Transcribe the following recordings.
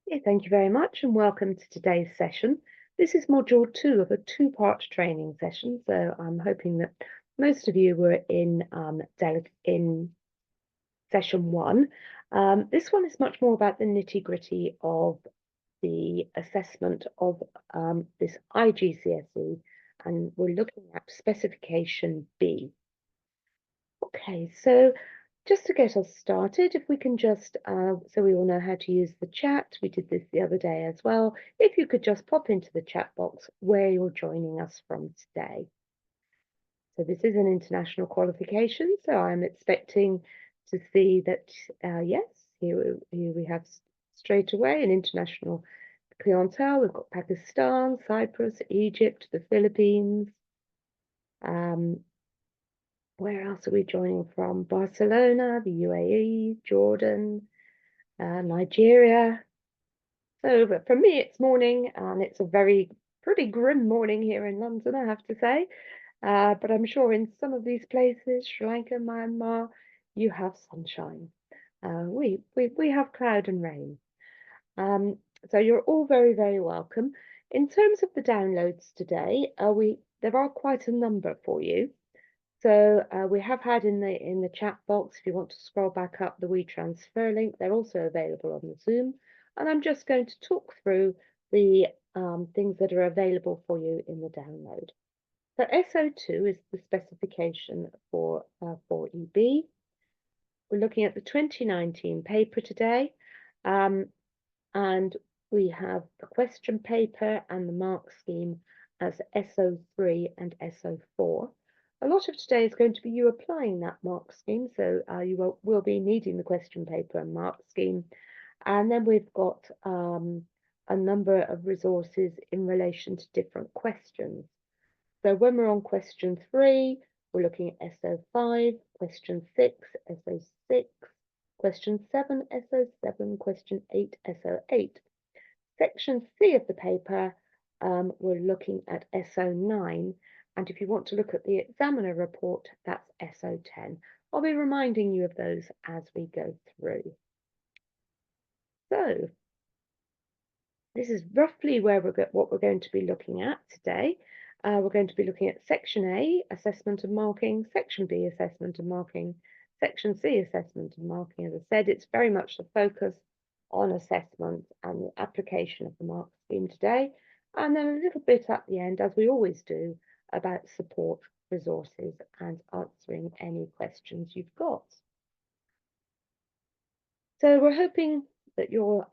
Yeah, thank you very much and welcome to today's session. This is module 2 of a two-part training session, so I'm hoping that most of you were in session 1. This one is much more about the nitty-gritty of the assessment of this IGCSE, and we're looking at specification B. Okay, so just to get us started, if we can just, so we all know how to use the chat, we did this the other day as well. If you could just pop into the chat box where you're joining us from today. So this is an international qualification, so I'm expecting to see that, yes, here we have straight away an international clientele. We've got Pakistan, Cyprus, Egypt, the Philippines. Where else are we joining from? Barcelona, the UAE, Jordan, Nigeria. So, but for me, it's morning, and it's a pretty grim morning here in London, I have to say. But I'm sure in some of these places, Sri Lanka, Myanmar, you have sunshine. We have cloud and rain. So you're all very, very welcome. In terms of the downloads today, there are quite a number for you. So we have had in the chat box, if you want to scroll back up, the WeTransfer link. They're also available on the Zoom. And I'm just going to talk through the things that are available for you in the download. So SO2 is the specification for 4EB. We're looking at the 2019 paper today. And we have the question paper and the mark scheme as SO3 and SO4. A lot of today is going to be you applying that mark scheme, so you will be needing the question paper and mark scheme. And then we've got a number of resources in relation to different questions. So when we're on question 3, we're looking at SO5, question 6, SO6, question 7, SO7, question 8, SO8. Section C of the paper, we're looking at SO9, and if you want to look at the examiner report, that's SO10. I'll be reminding you of those as we go through. So this is roughly what we're going to be looking at today. We're going to be looking at Section A, assessment and marking, Section B, assessment and marking, Section C, assessment and marking. As I said, it's very much the focus on assessment and the application of the mark scheme today, and then a little bit at the end, as we always do, about support resources and answering any questions you've got. So we're hoping that you'll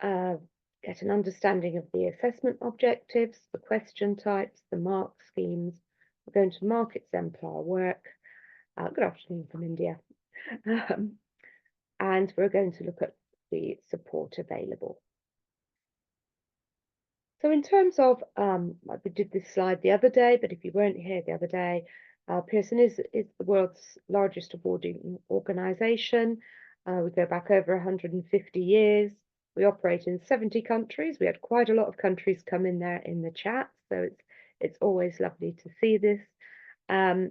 get an understanding of the assessment objectives, the question types, the mark schemes. We're going to mark exemplar work. Good afternoon from India. And we're going to look at the support available. So in terms of, we did this slide the other day, but if you weren't here the other day, Pearson is the world's largest awarding organisation. We go back over 150 years. We operate in 70 countries. We had quite a lot of countries come in there in the chat, so it's always lovely to see this. Over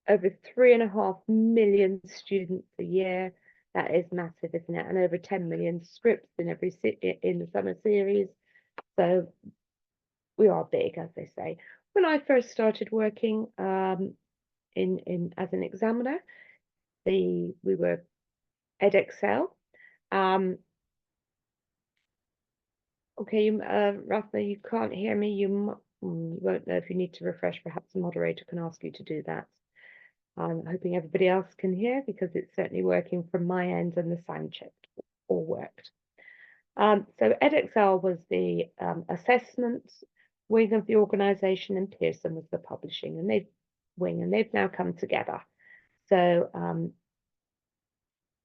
3.5 million students a year. That is massive, isn't it? And over 10 million scripts in the summer series. So we are big, as they say. When I first started working as an examiner, we were Edexcel. Okay, Rafa, you can't hear me. You won't know if you need to refresh. Perhaps the moderator can ask you to do that. I'm hoping everybody else can hear because it's certainly working from my end and the sound check all worked. So Edexcel was the assessment wing of the organisation, and Pearson was the publishing and they've now come together. So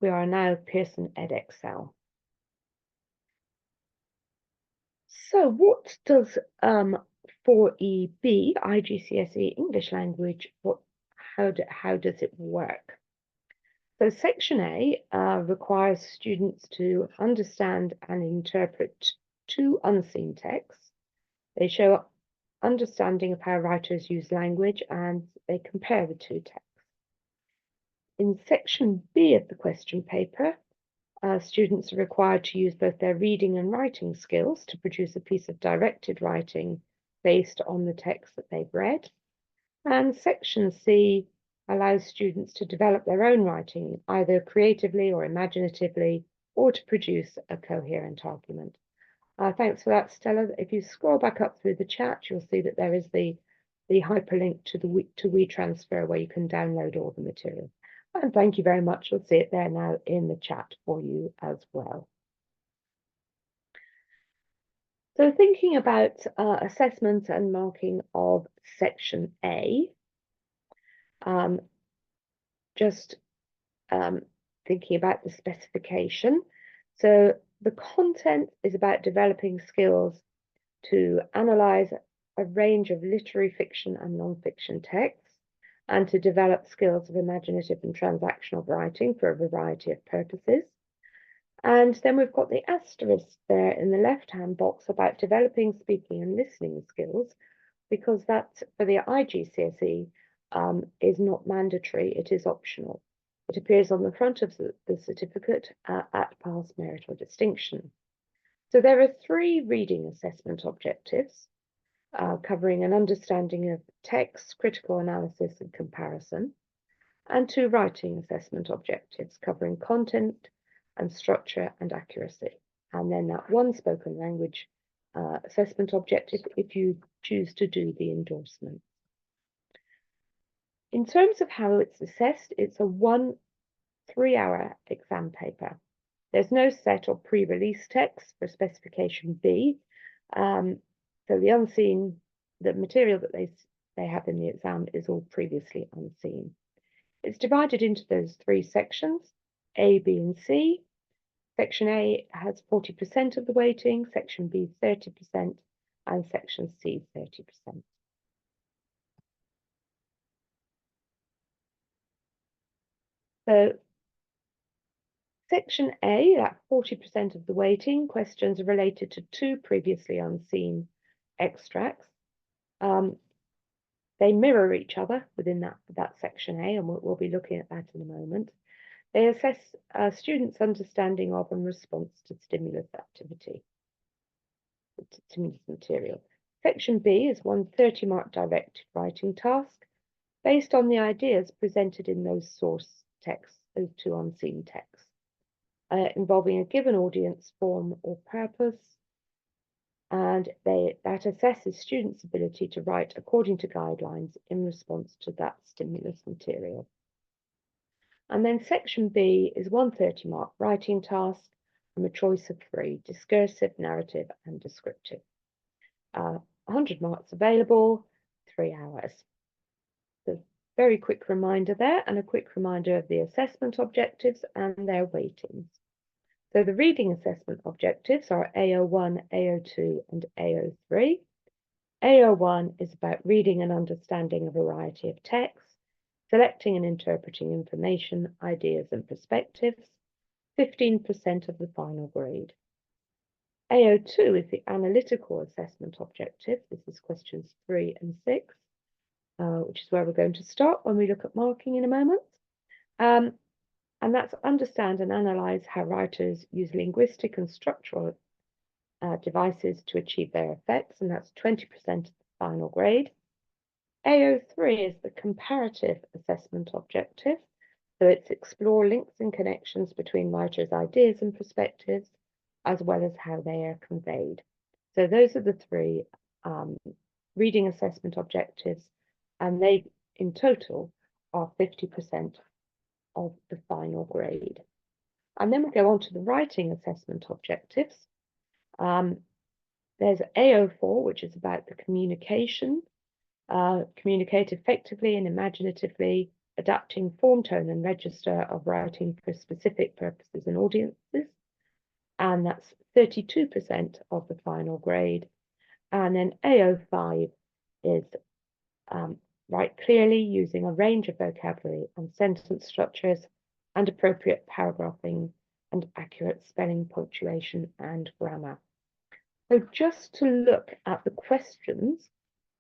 we are now Pearson Edexcel. So what does 4EB, IGCSE English language, how does it work? So Section A requires students to understand and interpret 2 unseen texts. They show understanding of how writers use language and they compare the 2 texts. In Section B of the question paper, Students are required to use both their reading and writing skills to produce a piece of directed writing based on the text that they've read. And Section C allows students to develop their own writing, either creatively or imaginatively, or to produce a coherent argument. Thanks for that, Stella. If you scroll back up through the chat, you'll see that there is the hyperlink to WeTransfer where you can download all the material. And thank you very much. You'll see it there now in the chat for you as well. So thinking about assessment and marking of Section A, thinking about the specification. So the content is about developing skills to analyze a range of literary fiction and non-fiction texts, and to develop skills of imaginative and transactional writing for a variety of purposes. And then we've got the asterisk there in the left-hand box about developing speaking and listening skills, because that for the IGCSE is not mandatory, it is optional. It appears on the front of the certificate at pass, merit or distinction. So there are 3 reading assessment objectives covering an understanding of text, critical analysis and comparison, and 2 writing assessment objectives covering content and structure and accuracy. And then that 1 spoken language assessment objective if you choose to do the endorsement. In terms of how it's assessed, it's a 1 3-hour exam paper. There's no set or pre-release text for specification B. So the material that they have in the exam is all previously unseen. It's divided into those 3 sections, A, B, and C. Section A has 40% of the weighting, Section B 30%, and Section C 30%. So Section A, that 40% of the weighting, questions are related to 2 previously unseen extracts. They mirror each other within that Section A, and we'll be looking at that in a moment. They assess students' understanding of and response to stimulus activity, stimulus material. Section B is 1 30-mark directed writing task based on the ideas presented in those source texts, those 2 unseen texts, involving a given audience, form or purpose, and that assesses students' ability to write according to guidelines in response to that stimulus material. And then Section B is 1 30-mark writing task from a choice of 3, discursive, narrative, and descriptive. 100 marks available, 3 hours. So very quick reminder there, and a quick reminder of the assessment objectives and their weightings. So the reading assessment objectives are AO1, AO2, and AO3. AO1 is about reading and understanding a variety of texts, selecting and interpreting information, ideas, and perspectives, 15% of the final grade. AO2 is the analytical assessment objective. This is questions 3 and 6, which is where we're going to start when we look at marking in a moment. And that's understand and analyze how writers use linguistic and structural devices to achieve their effects, and that's 20% of the final grade. AO3 is the comparative assessment objective, so it's explore links and connections between writers' ideas and perspectives, as well as how they are conveyed. So those are the 3 reading assessment objectives, and they in total are 50% of the final grade. And then we go on to the writing assessment objectives. There's AO4, which is about the communication, communicate effectively and imaginatively, adapting form, tone, and register of writing for specific purposes and audiences. And that's 32% of the final grade. And then AO5 is write clearly using a range of vocabulary and sentence structures and appropriate paragraphing and accurate spelling, punctuation, and grammar. So just to look at the questions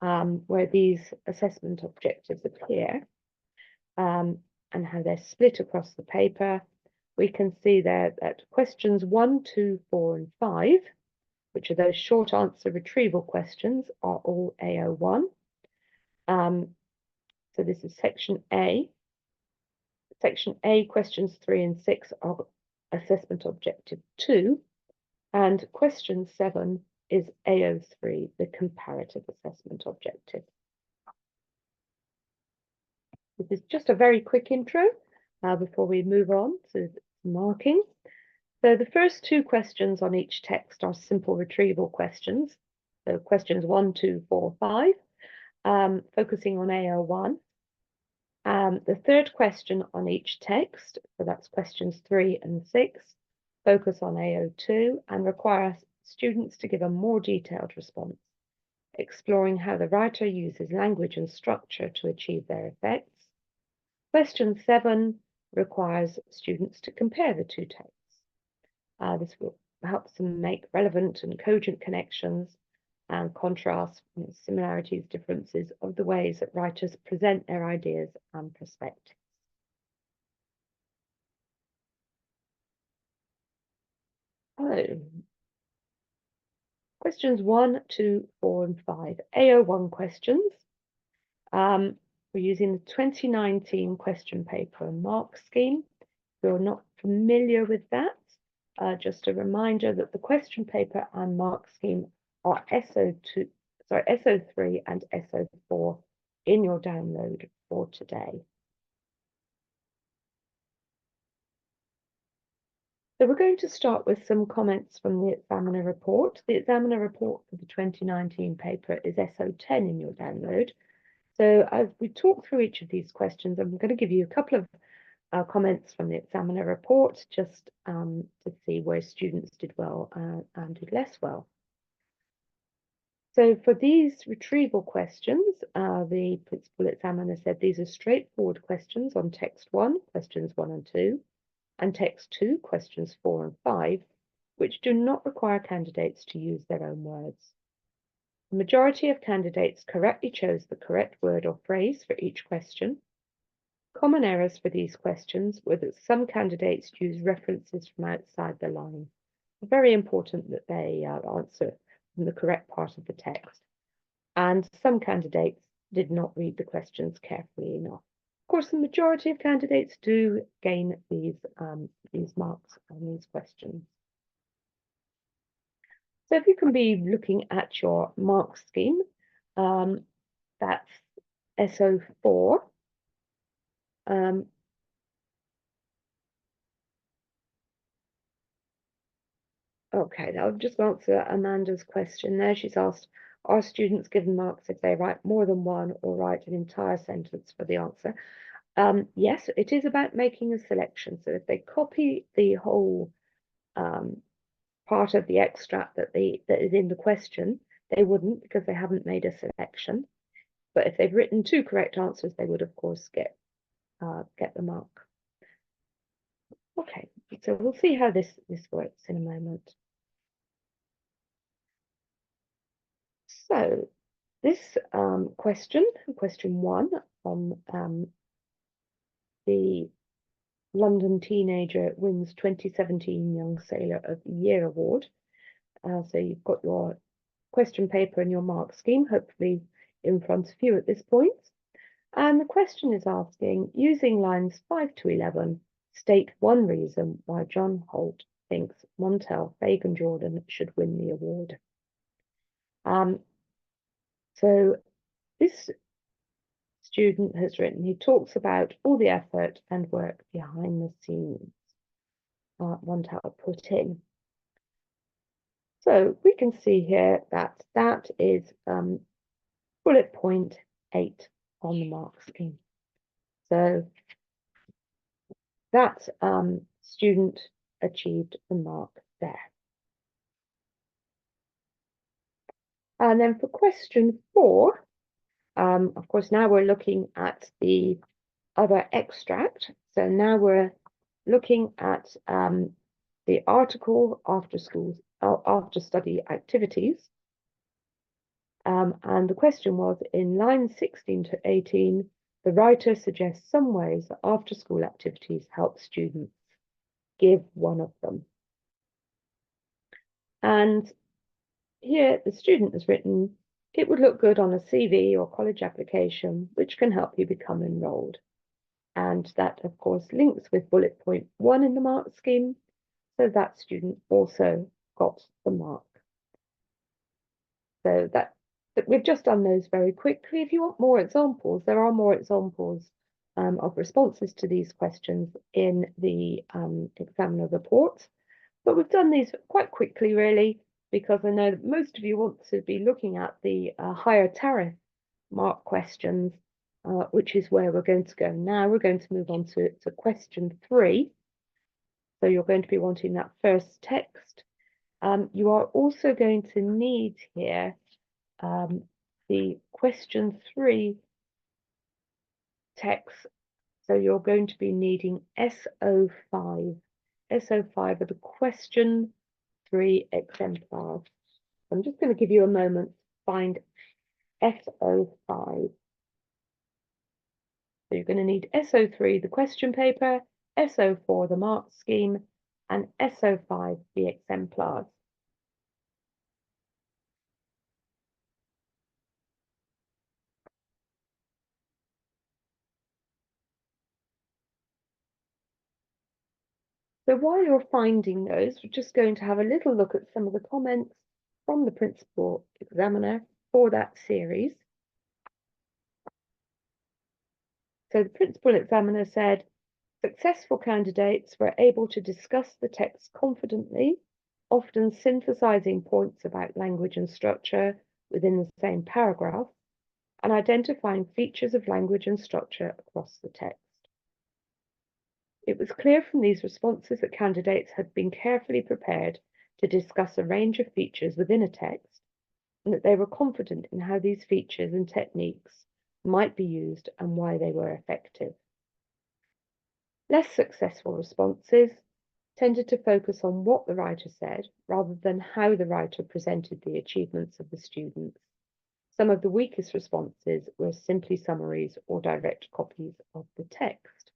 where these assessment objectives appear and how they're split across the paper. we can see there that questions 1, 2, 4, and 5, which are those short answer retrieval questions, are all AO1. So this is section A. Section A, questions 3 and 6 are assessment objective 2, and question 7 is AO3, the comparative assessment objective. This is just a very quick intro before we move on to marking. So the first 2 questions on each text are simple retrieval questions. So questions 1, 2, 4, 5, focusing on AO1. The third question on each text, so that's questions 3 and 6, focus on AO2 and require students to give a more detailed response, exploring how the writer uses language and structure to achieve their effects. Question 7 requires students to compare the 2 texts. This will help them make relevant and cogent connections and contrast similarities, differences of the ways that writers present their ideas and perspectives. So, questions 1, 2, 4, and 5, AO1 questions. We're using the 2019 question paper and mark scheme. If you're not familiar with that, just a reminder that the question paper and mark scheme are SO3 and SO4 in your download for today. So we're going to start with some comments from the examiner report. The examiner report for the 2019 paper is SO10 in your download. So as we talk through each of these questions, I'm going to give you a couple of comments from the examiner report just to see where students did well and did less well. So for these retrieval questions, the principal examiner said these are straightforward questions on text 1, questions 1 and 2, and text 2, questions 4 and 5, which do not require candidates to use their own words. The majority of candidates correctly chose the correct word or phrase for each question. Common errors for these questions were that some candidates used references from outside the line. It's very important that they answer from the correct part of the text. And some candidates did not read the questions carefully enough. Of course, the majority of candidates do gain these marks on these questions. So if you can be looking at your mark scheme, that's SO4. Okay, I'll just answer Amanda's question there. She's asked, are students given marks if they write more than one or write an entire sentence for the answer? Yes, it is about making a selection. So if they copy the whole part of the extract that is in the question, they wouldn't because they haven't made a selection. But if they've written 2 correct answers, they would of course get the mark. Okay, so we'll see how this works in a moment. So this question 1 on the London teenager wins 2017 Young Sailor of the Year award. So you've got your question paper and your mark scheme, hopefully in front of you at this point. And the question is asking, using lines 5 to 11, state one reason why John Holt thinks Montel Fagan-Jordan should win the award. So this student has written, he talks about all the effort and work behind the scenes Montel put in. So we can see here that that is bullet point 8 on the mark scheme. So that student achieved the mark there. And then for question 4, of course, now we're looking at the other extract. So now we're looking at the article after study activities. And the question was, in lines 16 to 18, the writer suggests some ways that after school activities help students. give one of them. And here the student has written, it would look good on a CV or college application, which can help you become enrolled. And that, of course, links with bullet point 1 in the mark scheme. So that student also got the mark. So that we've just done those very quickly. If you want more examples, there are more examples of responses to these questions in the examiner report. But we've done these quite quickly, really, because I know that most of you want to be looking at the higher tariff mark questions, which is where we're going to go now. We're going to move on to question 3. So you're going to be wanting that first text. You are also going to need here the question 3 text. So you're going to be needing SO5. SO5 are the question 3 exemplars. I'm just going to give you a moment to find SO5. So you're going to need SO3, the question paper, SO4, the mark scheme, and SO5, the exemplars. So while you're finding those, we're just going to have a little look at some of the comments from the principal examiner for that series. So the principal examiner said, successful candidates were able to discuss the text confidently, often synthesizing points about language and structure within the same paragraph, and identifying features of language and structure across the text. It was clear from these responses that candidates had been carefully prepared to discuss a range of features within a text, and that they were confident in how these features and techniques might be used and why they were effective. Less successful responses tended to focus on what the writer said rather than how the writer presented the achievements of the students. Some of the weakest responses were simply summaries or direct copies of the text.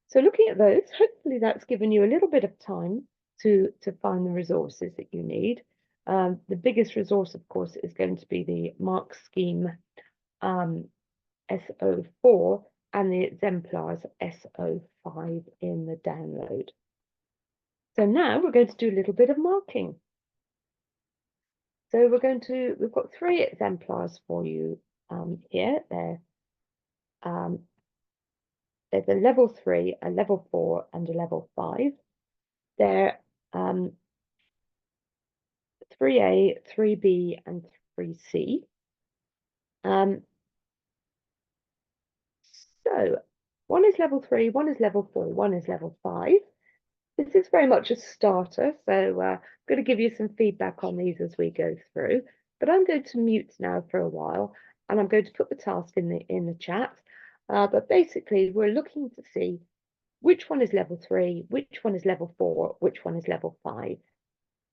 So looking at those, hopefully that's given you a little bit of time to find the resources that you need. The biggest resource, of course, is going to be the mark scheme SO4 and the exemplars SO5 in the download. So now we're going to do a little bit of marking. So we've got 3 exemplars for you here. There's a level 3, a level 4, and a level 5. They're 3A, 3B, and 3C. So one is level 3, one is level 4, one is level 5. This is very much a starter, so I'm going to give you some feedback on these as we go through. But I'm going to mute now for a while, and I'm going to put the task in the chat. But basically, we're looking to see which one is level 3, which one is level 4, which one is level 5.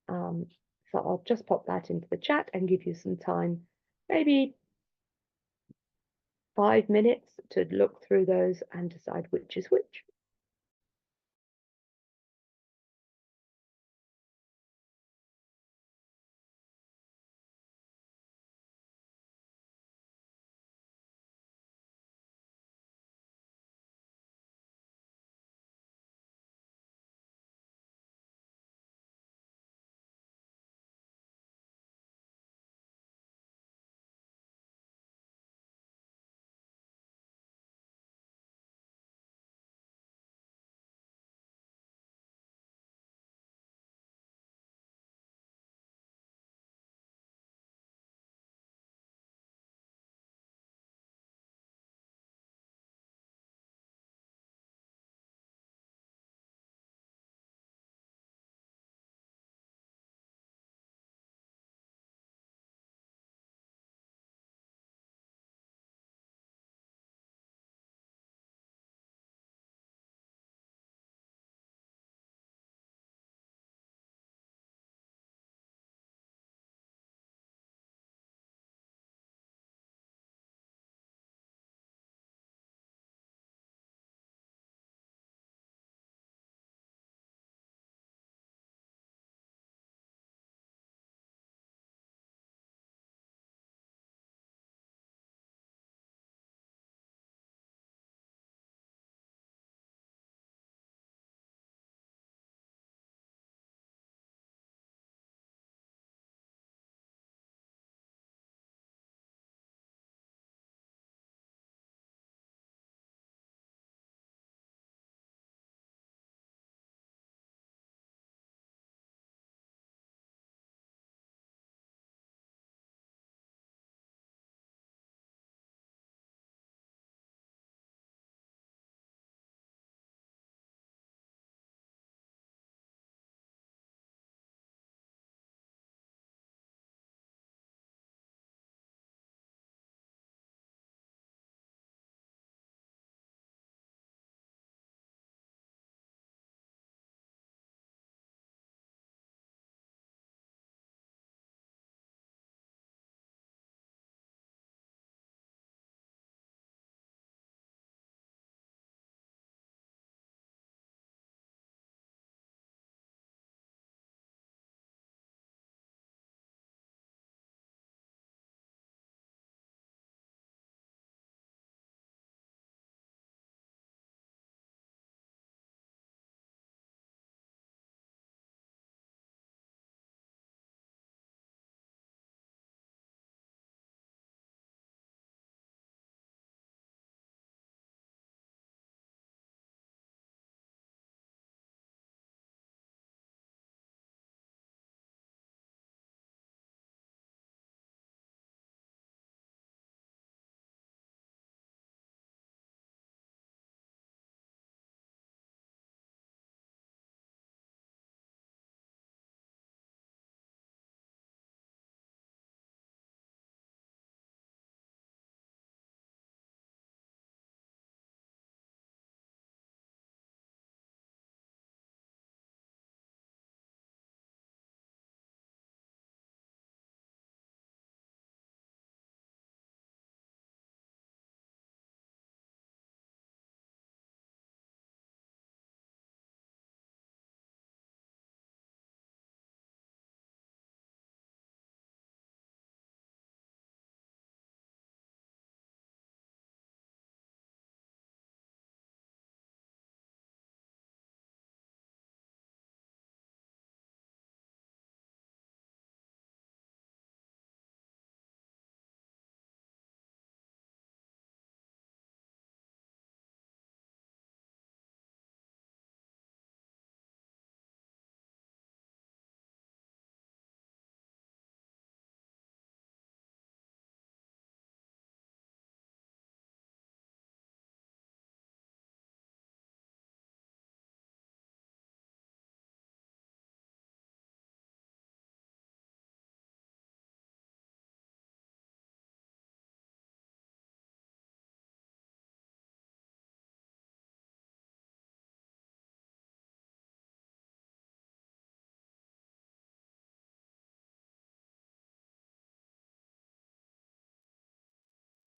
So I'll just pop that into the chat and give you some time, maybe 5 minutes to look through those and decide which is which.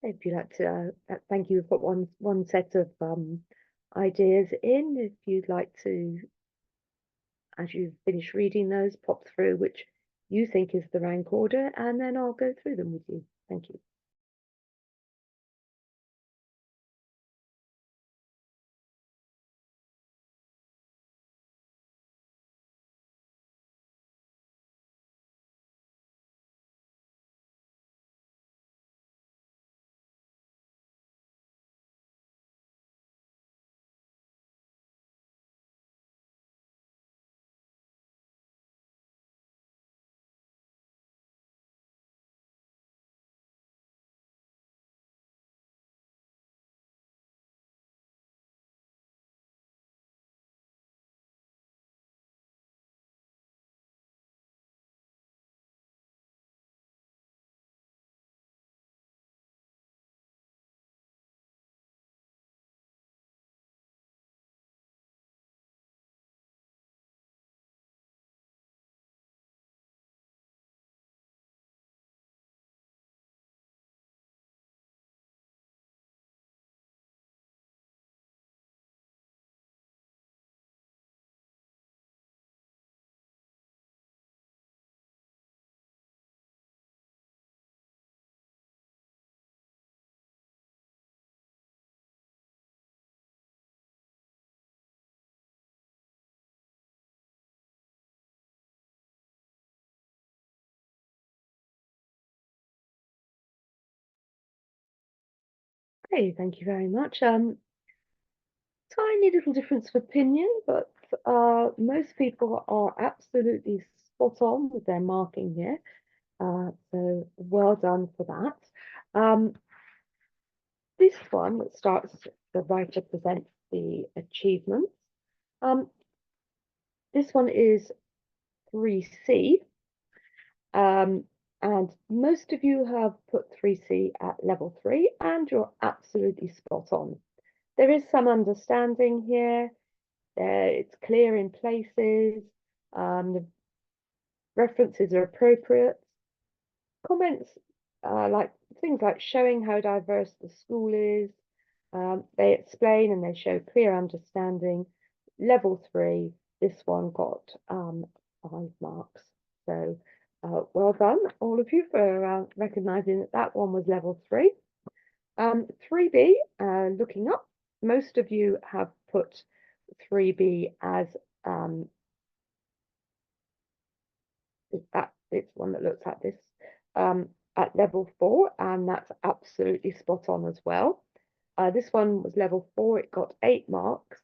If you like to, thank you. We've got one set of ideas in. If you'd like to, as you finish reading those, pop through which you think is the rank order, and then I'll go through them with you. Thank you. Hey, thank you very much. Tiny little difference of opinion, but most people are absolutely spot on with their marking here. So well done for that. This one that starts, the writer presents the achievements. This one is 3C, and most of you have put 3C at level 3, and you're absolutely spot on. There is some understanding here. It's clear in places. The references are appropriate. Comments like things like showing how diverse the school is. They explain and they show clear understanding. Level 3, this one got 5 marks. So well done, all of you, for recognizing that that one was level 3. 3B, looking up, most of you have put 3B as it's one that looks at this at level 4, and that's absolutely spot on as well. This one was level 4, it got 8 marks.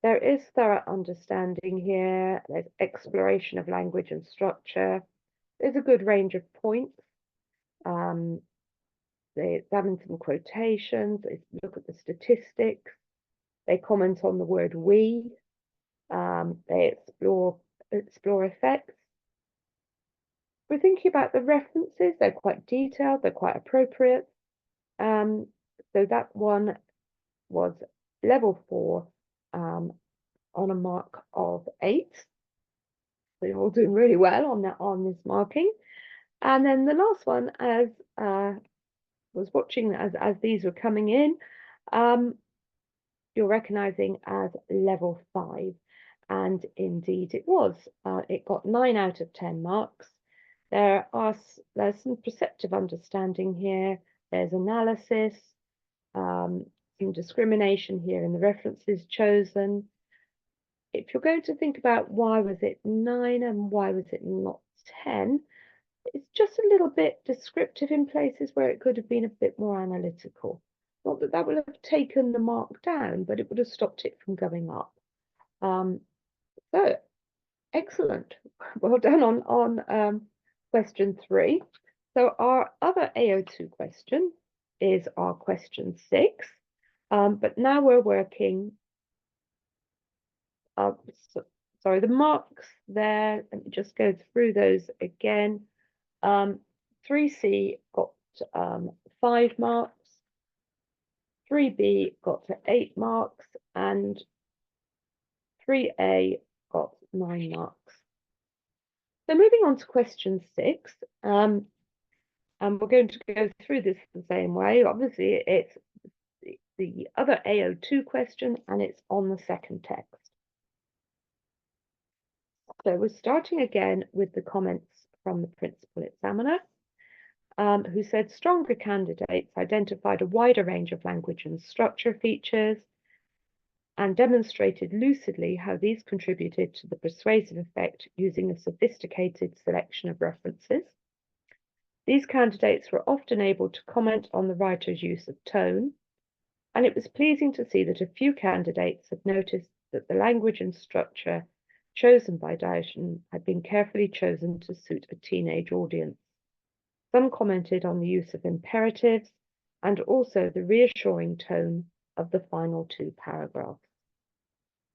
There is thorough understanding here, there's exploration of language and structure, there's a good range of points. They examine some quotations, they look at the statistics, they comment on the word we, they explore effects. We're thinking about the references, they're quite detailed, they're quite appropriate. So that one was level 4 on a mark of 8. So you're all doing really well on this marking. And then the last one, as was watching as these were coming in, you're recognizing as level 5. And indeed it was. It got 9 out of 10 marks. There's some perceptive understanding here. There's analysis, some discrimination here in the references chosen. If you're going to think about why was it 9 and why was it not 10, it's just a little bit descriptive in places where it could have been a bit more analytical. Not that that would have taken the mark down, but it would have stopped it from going up. So excellent. Well done on question 3. So our other AO2 question is our question 6. But now we're working, sorry, the marks there, let me just go through those again. 3C got 5 marks, 3B got to 8 marks, and 3A got 9 marks. So moving on to question 6, And we're going to go through this the same way. Obviously, it's the other AO2 question, and it's on the second text. So we're starting again with the comments from the principal examiner, who said stronger candidates identified a wider range of language and structure features and demonstrated lucidly how these contributed to the persuasive effect using a sophisticated selection of references. These candidates were often able to comment on the writer's use of tone, and it was pleasing to see that a few candidates had noticed that the language and structure chosen by Diogen had been carefully chosen to suit a teenage audience. Some commented on the use of imperatives and also the reassuring tone of the final two paragraphs.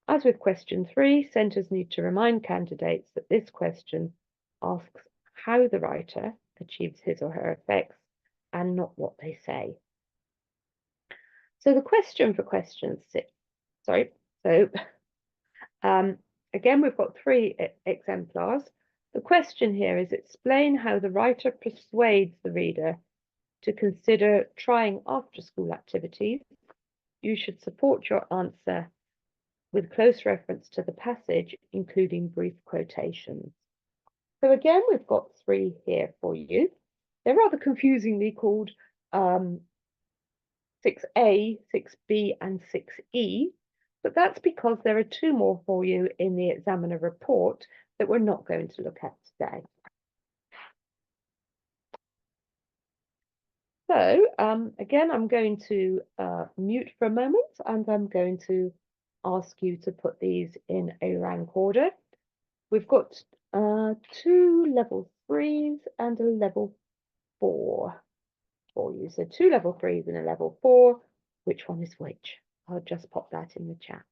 As with question 3, centres need to remind candidates that this question asks how the writer achieves his or her effects and not what they say. So the question for question 6, again, we've got 3 exemplars. The question here is explain how the writer persuades the reader to consider trying after-school activities. You should support your answer with close reference to the passage, including brief quotations. So again, we've got 3 here for you. They're rather confusingly called 6A, 6B, and 6E, but that's because there are 2 more for you in the examiner report that we're not going to look at today. So again, I'm going to mute for a moment, and I'm going to ask you to put these in a rank order. We've got 2 level 3s and a level 4 for you. So 2 level 3s and a level 4. Which one is which? I'll just pop that in the chat.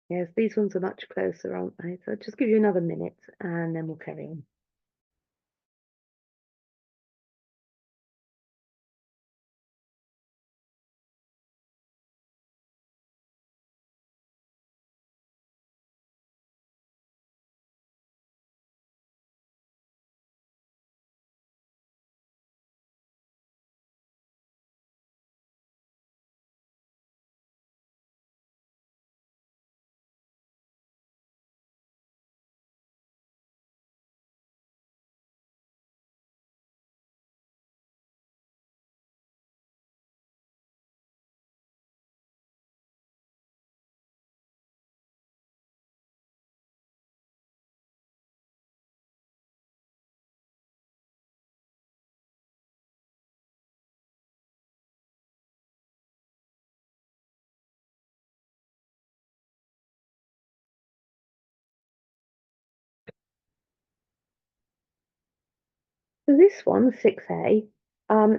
Yes, these ones are much closer, aren't they? So I'll just give you another minute and then we'll carry on. So this one, 6A,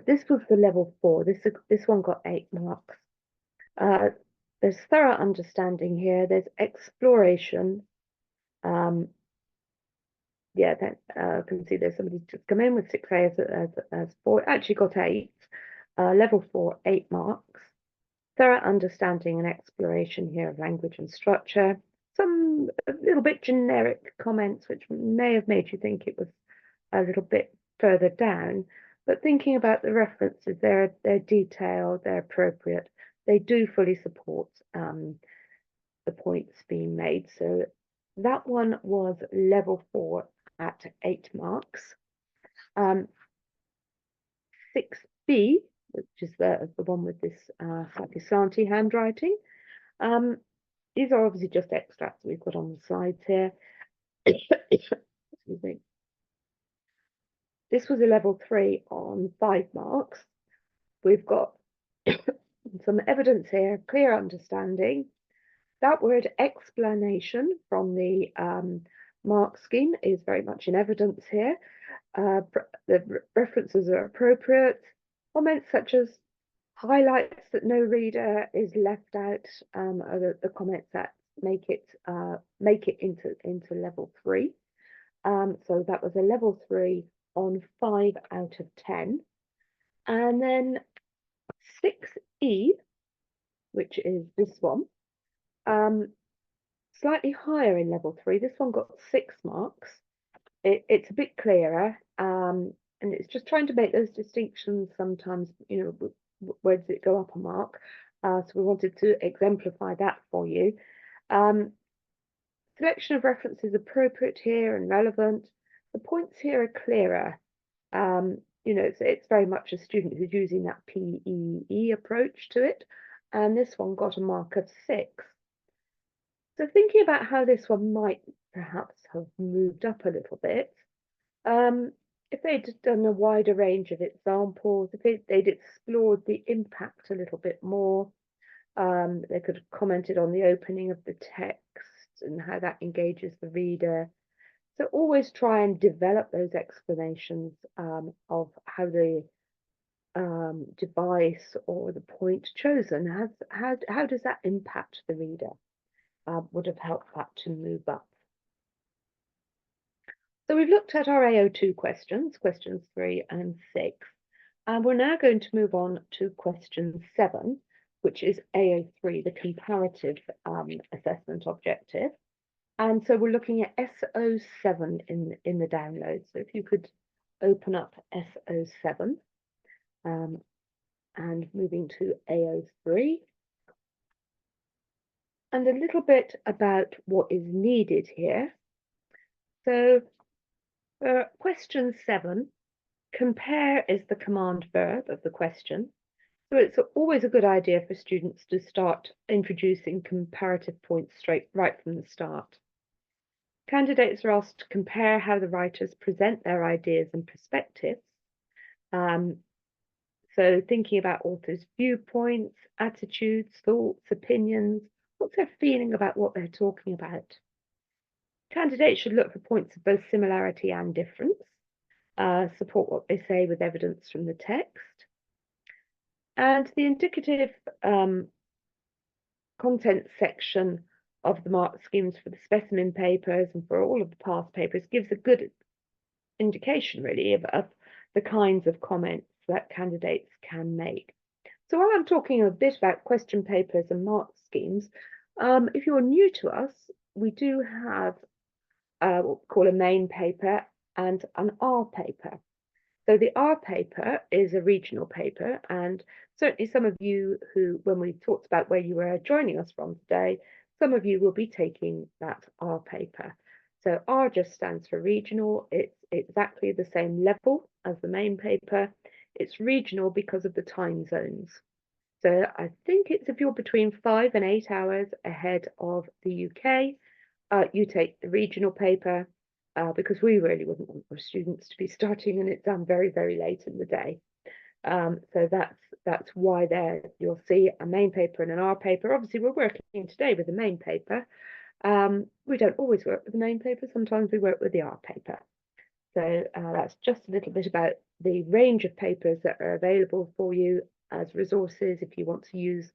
this was the level 4. This one got 8 marks. There's thorough understanding here. There's exploration. Yeah, that can see there's somebody just come in with 6A as 4. Actually got 8. Level 4, 8 marks. Thorough understanding and exploration here of language and structure. Some a little bit generic comments which may have made you think it was a little bit further down, but thinking about the references, they're detailed, they're appropriate, they do fully support the points being made. So that one was level 4 at 8 marks. 6B, which is the one with this slightly slanty handwriting. These are obviously just extracts we've got on the slides here. Excuse me. This was a level 3 on 5 marks. We've got some evidence here, clear understanding. That word explanation from the mark scheme is very much in evidence here. The references are appropriate. Comments such as highlights that no reader is left out are the comments that make it into level 3. So that was a level 3 on 5 out of 10. And then 6E, which is this one, slightly higher in level 3. This one got 6 marks. It's a bit clearer, and it's just trying to make those distinctions sometimes, where does it go up a mark? So we wanted to exemplify that for you. Selection of references appropriate here and relevant. The points here are clearer. It's very much a student who's using that PEE approach to it. And this one got a mark of 6. So thinking about how this one might perhaps have moved up a little bit, if they'd done a wider range of examples, if they'd explored the impact a little bit more, they could have commented on the opening of the text and how that engages the reader. So always try and develop those explanations of how the device or the point chosen how does that impact the reader, would have helped that to move up. So we've looked at our AO2 questions 3 and 6, and we're now going to move on to question 7, which is AO3, the comparative assessment objective. And so we're looking at SO7 in the download. So if you could open up SO7 and moving to AO3. And a little bit about what is needed here. So question 7, compare is the command verb of the question. So it's always a good idea for students to start introducing comparative points right from the start. Candidates are asked to compare how the writers present their ideas and perspectives. So thinking about authors' viewpoints, attitudes, thoughts, opinions, what's their feeling about what they're talking about? Candidates should look for points of both similarity and difference, support what they say with evidence from the text. And the indicative content section of the mark schemes for the specimen papers and for all of the past papers gives a good indication, really, of the kinds of comments that candidates can make. So while I'm talking a bit about question papers and mark schemes, if you're new to us, we do have what we call a main paper and an R paper. So the R paper is a regional paper, and certainly some of you who, when we talked about where you were joining us from today, some of you will be taking that R paper. So R just stands for regional. It's exactly the same level as the main paper. It's regional because of the time zones. So I think it's if you're between 5 and 8 hours ahead of the UK, you take the regional paper because we really wouldn't want our students to be starting an exam very, very late in the day. So that's why there you'll see a main paper and an R paper. Obviously, we're working today with the main paper. We don't always work with the main paper. Sometimes we work with the R paper. So that's just a little bit about the range of papers that are available for you as resources if you want to use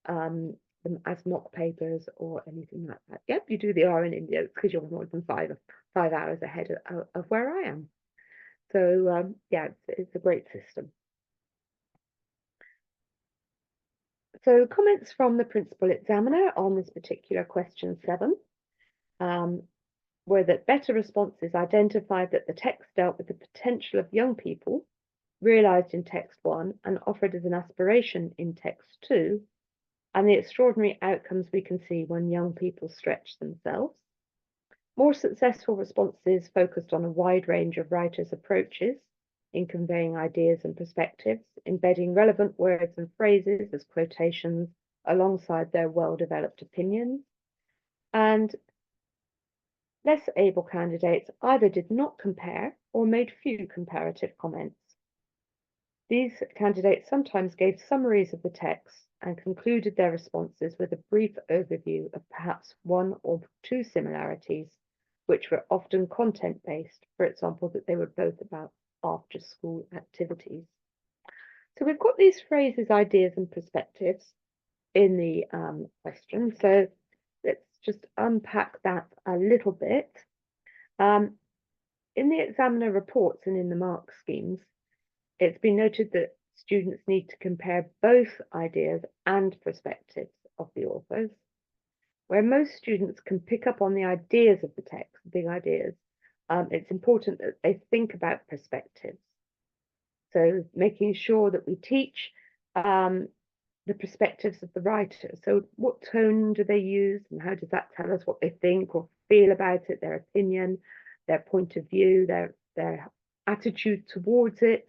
them as mock papers or anything like that. Yep, you do the R in India because you're more than 5 hours ahead of where I am. So yeah, it's a great system. So comments from the principal examiner on this particular question 7 were that better responses identified that the text dealt with the potential of young people realised in text 1 and offered as an aspiration in text 2, and the extraordinary outcomes we can see when young people stretch themselves. More successful responses focused on a wide range of writers' approaches in conveying ideas and perspectives, embedding relevant words and phrases as quotations alongside their well-developed opinions. And less able candidates either did not compare or made few comparative comments. These candidates sometimes gave summaries of the text and concluded their responses with a brief overview of perhaps 1 or 2 similarities, which were often content-based, for example, that they were both about after-school activities. So we've got these phrases, ideas, and perspectives in the question. So let's just unpack that a little bit. In the examiner reports and in the mark schemes, it's been noted that students need to compare both ideas and perspectives of the authors. Where most students can pick up on the ideas of the text, big ideas, it's important that they think about perspectives. So making sure that we teach the perspectives of the writer. So what tone do they use and how does that tell us what they think or feel about it, their opinion, their point of view, their attitude towards it,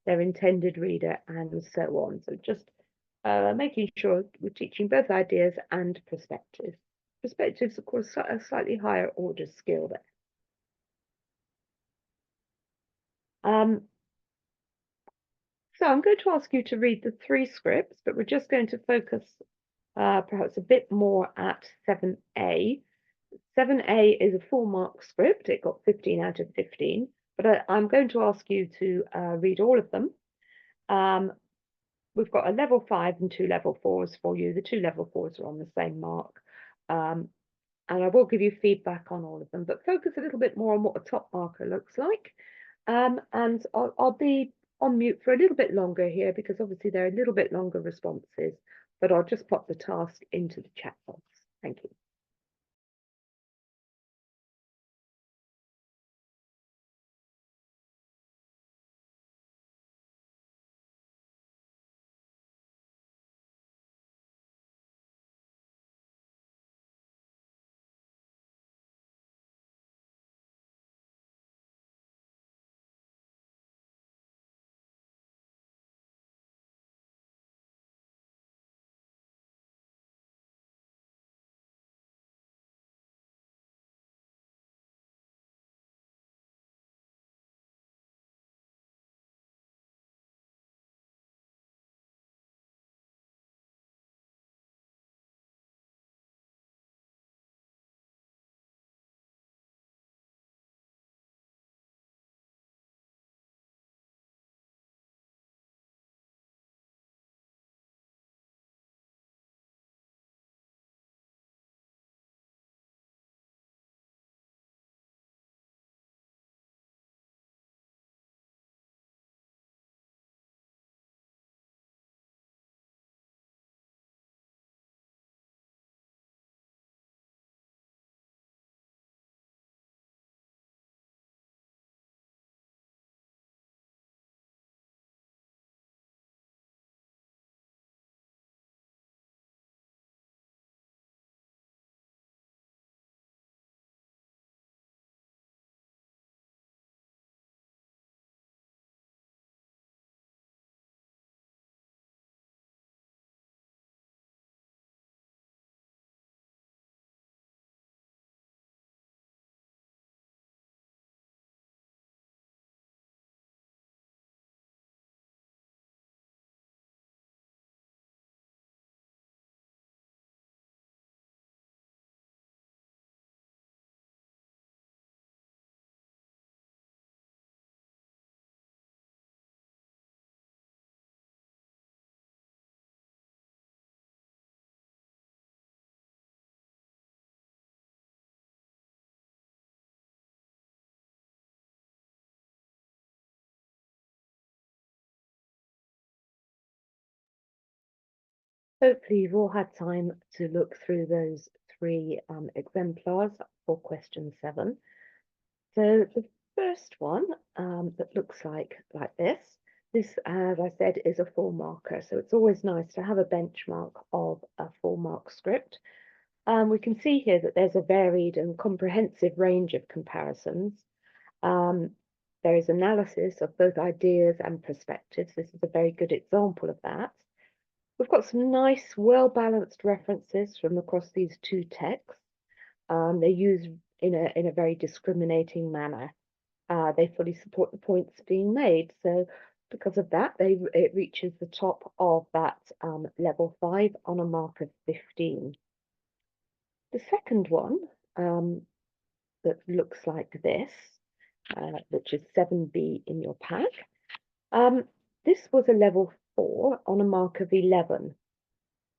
their intended reader, and so on. So just making sure we're teaching both ideas and perspectives. Perspectives, of course, a slightly higher order skill there. So I'm going to ask you to read the 3 scripts, but we're just going to focus perhaps a bit more at 7A. 7A is a full mark script. It got 15 out of 15, but I'm going to ask you to read all of them. We've got a level 5 and 2 level 4s for you. The 2 level 4s are on the same mark. And I will give you feedback on all of them, but focus a little bit more on what a top marker looks like. And I'll be on mute for a little bit longer here because obviously they're a little bit longer responses, but I'll just pop the task into the chat box. Thank you. Hopefully you've all had time to look through those three exemplars for question 7. So the first one that looks like this. This, as I said, is a full marker. So it's always nice to have a benchmark of a full mark script. We can see here that there's a varied and comprehensive range of comparisons. There is analysis of both ideas and perspectives. This is a very good example of that. We've got some nice, well-balanced references from across these two texts. They're used in a very discriminating manner. They fully support the points being made. So because of that, it reaches the top of that level 5 on a mark of 15. The second one that looks like this, which is 7B in your pack, this was a level 4 on a mark of 11.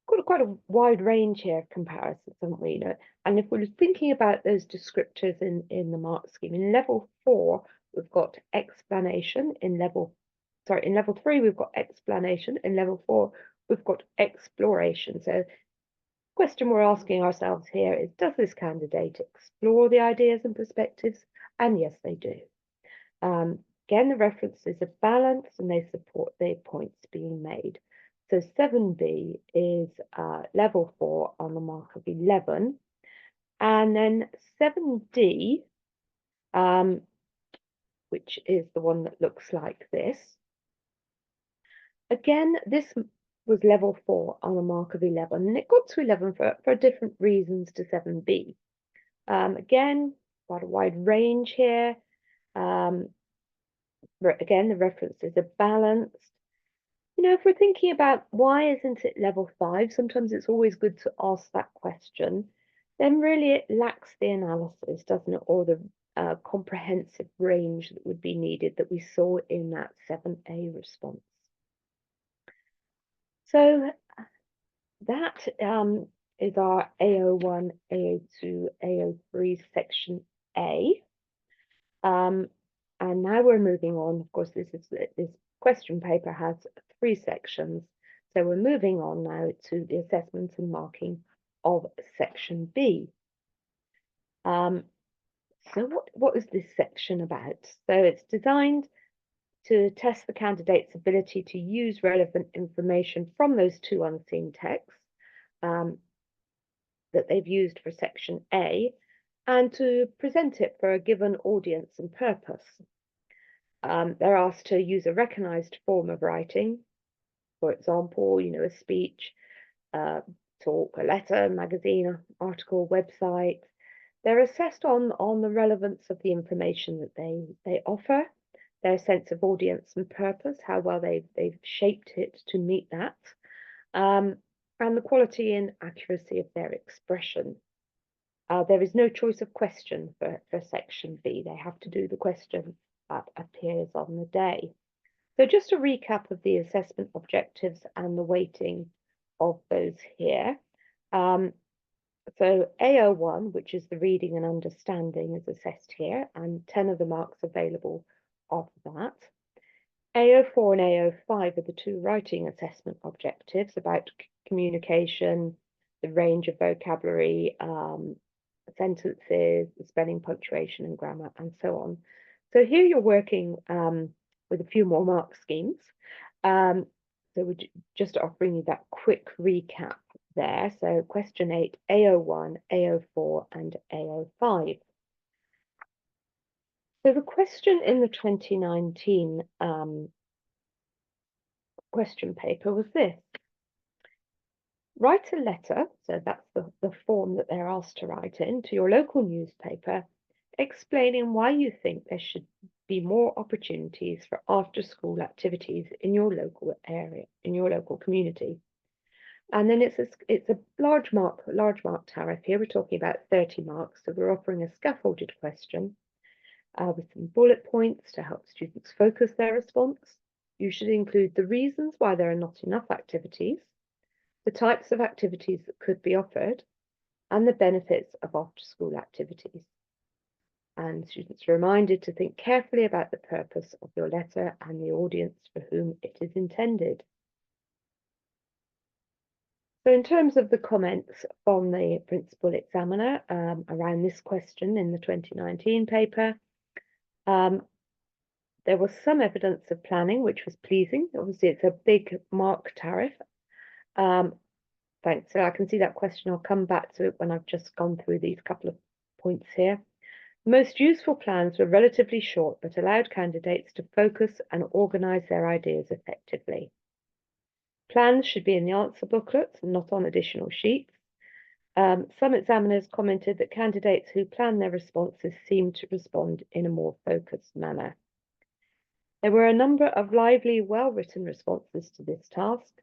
Got quite a wide range here of comparisons, haven't we? And if we're thinking about those descriptors in the mark scheme, in level 4, we've got explanation. In level 3, we've got explanation. In level 4, we've got exploration. So the question we're asking ourselves here is, does this candidate explore the ideas and perspectives? And yes, they do. Again, the references are balanced and they support the points being made. So 7B is level 4 on the mark of 11. And then 7D, which is the one that looks like this. Again, this was level 4 on a mark of 11. And it got to 11 for different reasons to 7B. Again, quite a wide range here. Again, the references are balanced. If we're thinking about why isn't it level 5, sometimes it's always good to ask that question. Then really it lacks the analysis, doesn't it, or the comprehensive range that would be needed that we saw in that 7A response. So that is our AO1, AO2, AO3 section A. And now we're moving on. Of course, this question paper has 3 sections. So we're moving on now to the assessment and marking of section B. So what is this section about? So it's designed to test the candidate's ability to use relevant information from those 2 unseen texts that they've used for section A and to present it for a given audience and purpose. They're asked to use a recognized form of writing, for example, a speech, talk, a letter, magazine, article, website. They're assessed on the relevance of the information that they offer, their sense of audience and purpose, how well they've shaped it to meet that, and the quality and accuracy of their expression. There is no choice of question for section B. They have to do the question that appears on the day. So just a recap of the assessment objectives and the weighting of those here. So AO1, which is the reading and understanding, is assessed here, and 10 of the marks available of that. AO4 and AO5 are the 2 writing assessment objectives about communication, the range of vocabulary, sentences, the spelling, punctuation, and grammar, and so on. So here you're working with a few more mark schemes. So we're just offering you that quick recap there. So question 8, AO1, AO4, and AO5. So the question in the 2019 question paper was this. Write a letter, so that's the form that they're asked to write in, to your local newspaper, explaining why you think there should be more opportunities for after-school activities in your local area, in your local community. And then it's a large mark tariff. Here we're talking about 30 marks, so we're offering a scaffolded question with some bullet points to help students focus their response. You should include the reasons why there are not enough activities, the types of activities that could be offered, and the benefits of after-school activities. And students are reminded to think carefully about the purpose of your letter and the audience for whom it is intended. So in terms of the comments from the principal examiner around this question in the 2019 paper, there was some evidence of planning, which was pleasing. Obviously, it's a big mark tariff. Thanks. So I can see that question. I'll come back to it when I've just gone through these couple of points here. Most useful plans were relatively short, but allowed candidates to focus and organise their ideas effectively. Plans should be in the answer booklet, not on additional sheets. Some examiners commented that candidates who plan their responses seemed to respond in a more focused manner. There were a number of lively, well-written responses to this task.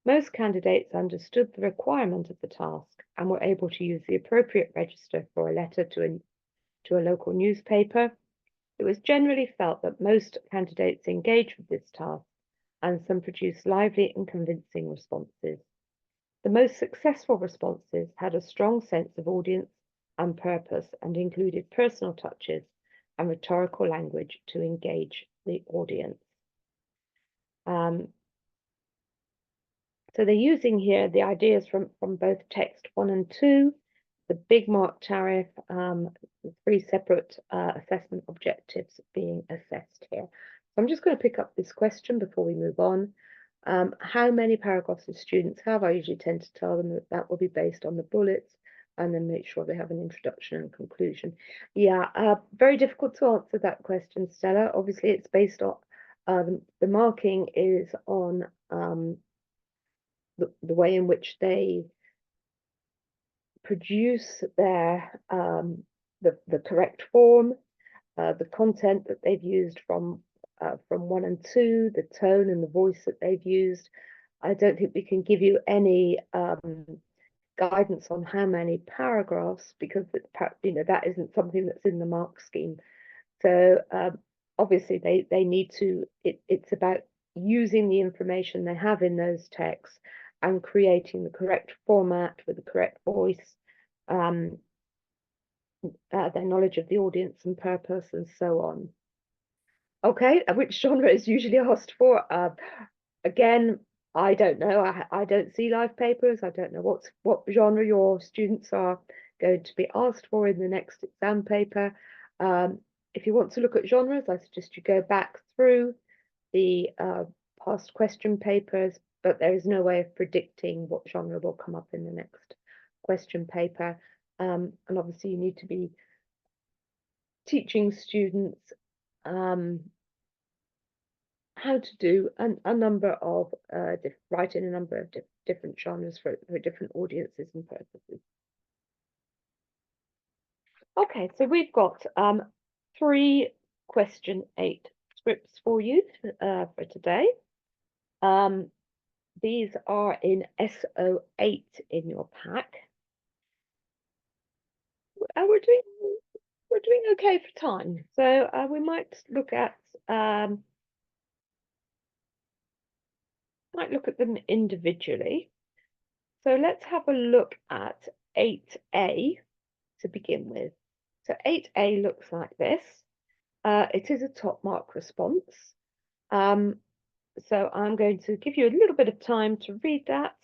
Most candidates understood the requirement of the task and were able to use the appropriate register for a letter to a local newspaper. It was generally felt that most candidates engaged with this task, and some produced lively and convincing responses. The most successful responses had a strong sense of audience and purpose and included personal touches and rhetorical language to engage the audience. So they're using here the ideas from both text 1 and 2, the big mark tariff, the 3 separate assessment objectives being assessed here. So I'm just going to pick up this question before we move on. How many paragraphs of students have? I usually tend to tell them that that will be based on the bullets and then make sure they have an introduction and conclusion. Yeah, very difficult to answer that question, Stella. Obviously, it's based on the marking is on the way in which they produce their the correct form, the content that they've used from 1 and 2, the tone and the voice that they've used. I don't think we can give you any guidance on how many paragraphs because that isn't something that's in the mark scheme. So obviously they need to. It's about using the information they have in those texts and creating the correct format with the correct voice, their knowledge of the audience and purpose, and so on. Okay, which genre is usually asked for? Again, I don't know. I don't see live papers. I don't know what genre your students are going to be asked for in the next exam paper. If you want to look at genres, I suggest you go back through the past question papers, but there is no way of predicting what genre will come up in the next question paper. And obviously you need to be teaching students how to do a number of write in a number of different genres for different audiences and purposes. Okay, so we've got 3 question 8 scripts for you for today. These are in SO8 in your pack. We're doing okay for time, so we might look at them individually. So let's have a look at 8A to begin with. So 8A looks like this. It is a top mark response. So I'm going to give you a little bit of time to read that.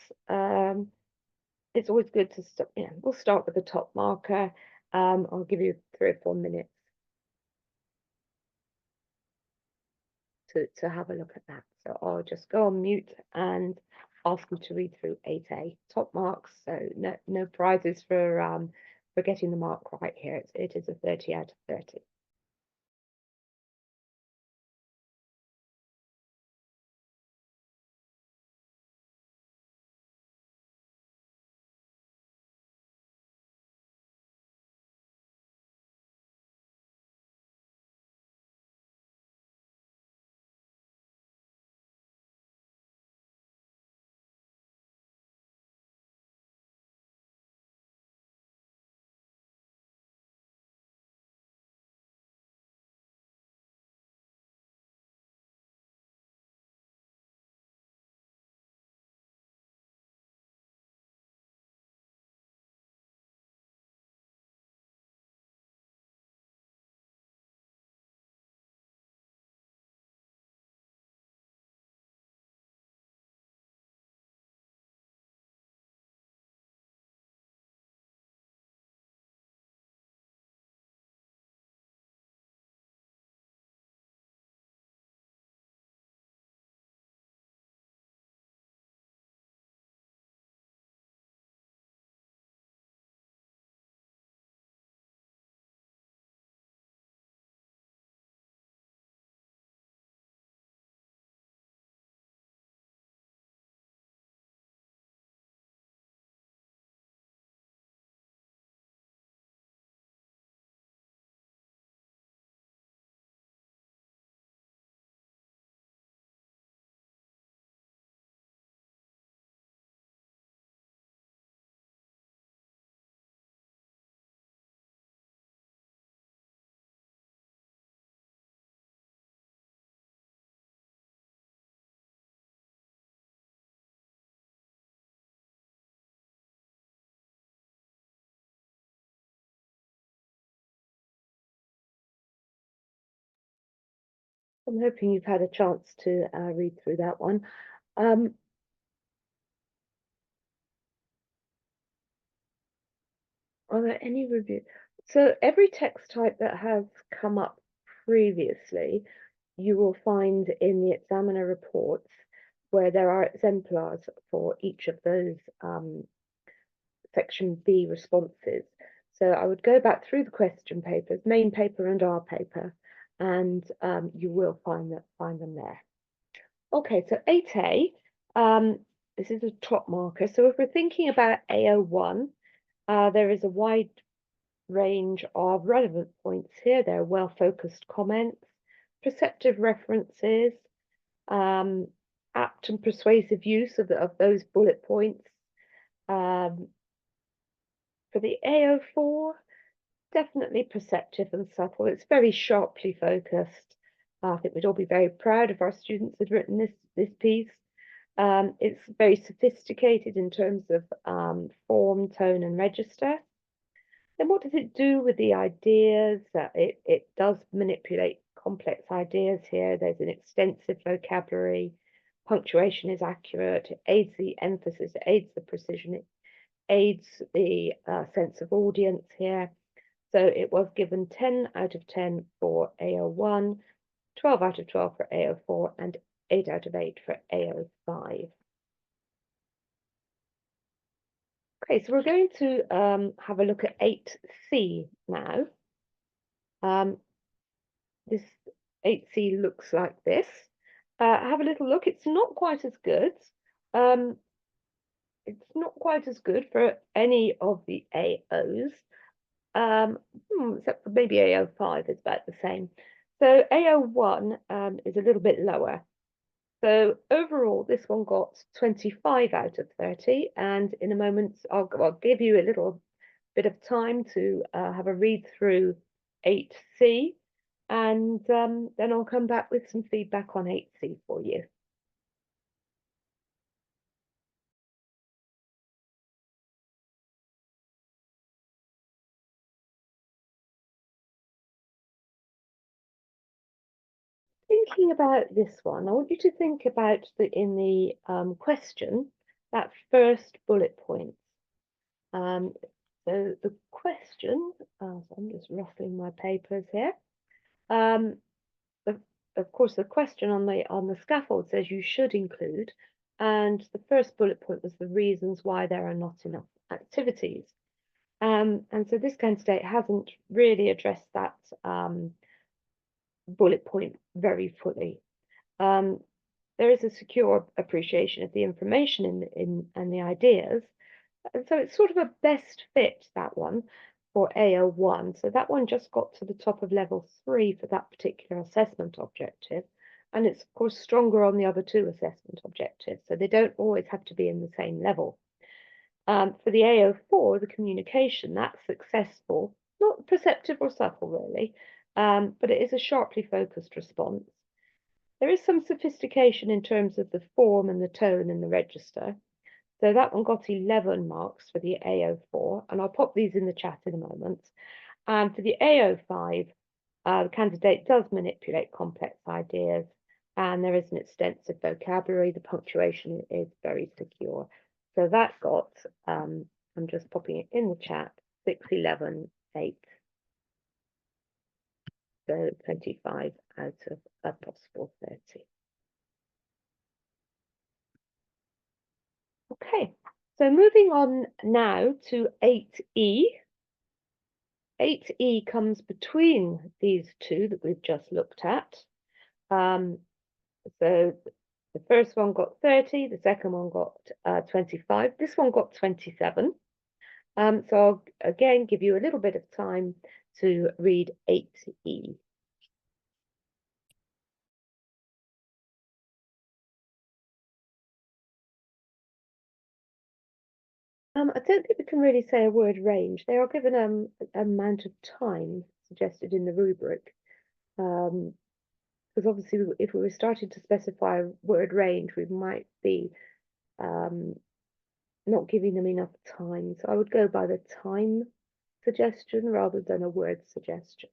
It's always good to start, we'll start with the top marker. I'll give you 3 or 4 minutes to have a look at that. So I'll just go on mute and ask you to read through 8A. Top marks, so no prizes for getting the mark right here. It is a 30 out of 30. I'm hoping you've had a chance to read through that one. Are there any review? So every text type that has come up previously, you will find in the examiner reports where there are exemplars for each of those section B responses. So I would go back through the question papers, main paper and R paper, and you will find them there. Okay, so 8A, this is a top marker. So if we're thinking about AO1, there is a wide range of relevant points here. There are well-focused comments, perceptive references, apt and persuasive use of those bullet points. For the AO4, definitely perceptive and subtle. It's very sharply focused. I think we'd all be very proud if our students had written this piece. It's very sophisticated in terms of form, tone, and register. Then what does it do with the ideas? It does manipulate complex ideas here. There's an extensive vocabulary. Punctuation is accurate. It aids the emphasis. It aids the precision. It aids the sense of audience here. So it was given 10 out of 10 for AO1, 12 out of 12 for AO4, and 8 out of 8 for AO5. Okay, so we're going to have a look at 8C now. This 8C looks like this. Have a little look. It's not quite as good. It's not quite as good for any of the AOs. Except for maybe AO5 is about the same. So AO1 is a little bit lower. So overall, this one got 25 out of 30. And in a moment, I'll give you a little bit of time to have a read through 8C. And then I'll come back with some feedback on 8C for you. Thinking about this one, I want you to think about in the question, that first bullet point. So the question, so I'm just ruffling my papers here. Of course, the question on the scaffold says you should include, and the first bullet point was the reasons why there are not enough activities. And so this candidate hasn't really addressed that bullet point very fully. There is a secure appreciation of the information and the ideas. And so it's sort of a best fit, that one, for AO1. So that one just got to the top of level 3 for that particular assessment objective. And it's, of course, stronger on the other two assessment objectives. So they don't always have to be in the same level. For the AO4, the communication, that's successful, not perceptive or subtle, really, but it is a sharply focused response. There is some sophistication in terms of the form and the tone and the register. So that one got 11 marks for the AO4, and I'll pop these in the chat in a moment. And for the AO5, the candidate does manipulate complex ideas, and there is an extensive vocabulary. The punctuation is very secure. So that got, I'm just popping it in the chat, 6, 11, 8. So 25 out of a possible 30. Okay, so moving on now to 8E. 8E comes between these two that we've just looked at. So the first one got 30, the second one got 25. This one got 27. So I'll again give you a little bit of time to read 8E. I don't think we can really say a word range. They are given an amount of time suggested in the rubric. Because obviously, if we were starting to specify a word range, we might be not giving them enough time. So I would go by the time suggestion rather than a word suggestion.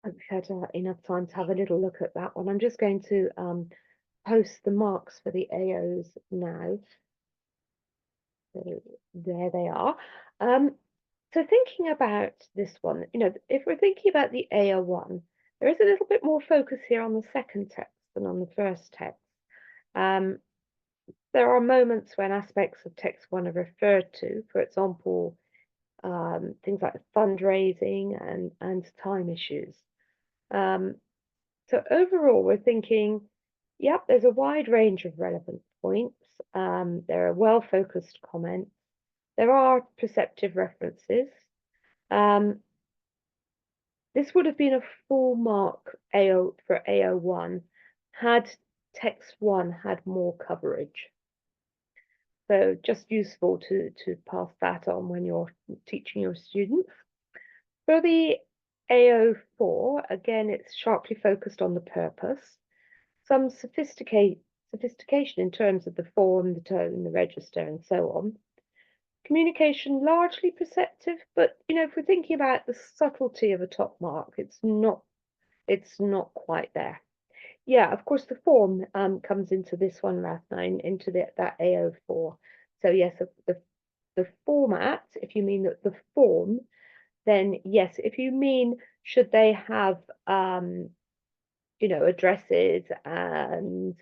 I've had enough time to have a little look at that one. I'm just going to post the marks for the AOs now. So there they are. So thinking about this one, if we're thinking about the AO1, there is a little bit more focus here on the second text than on the first text. There are moments when aspects of text one are referred to, for example, things like fundraising and time issues. So overall, we're thinking, yep, there's a wide range of relevant points. There are well-focused comments. There are perceptive references. This would have been a full mark AO for AO1 had text 1 had more coverage. So just useful to pass that on when you're teaching your students. For the AO4, again, it's sharply focused on the purpose. Some sophistication in terms of the form, the tone, the register, and so on. Communication largely perceptive, but if we're thinking about the subtlety of a top mark, it's not quite there. Yeah, of course, the form comes into this one, Rathline, into that AO4. So yes, the format, if you mean the form, then yes. If you mean should they have addresses and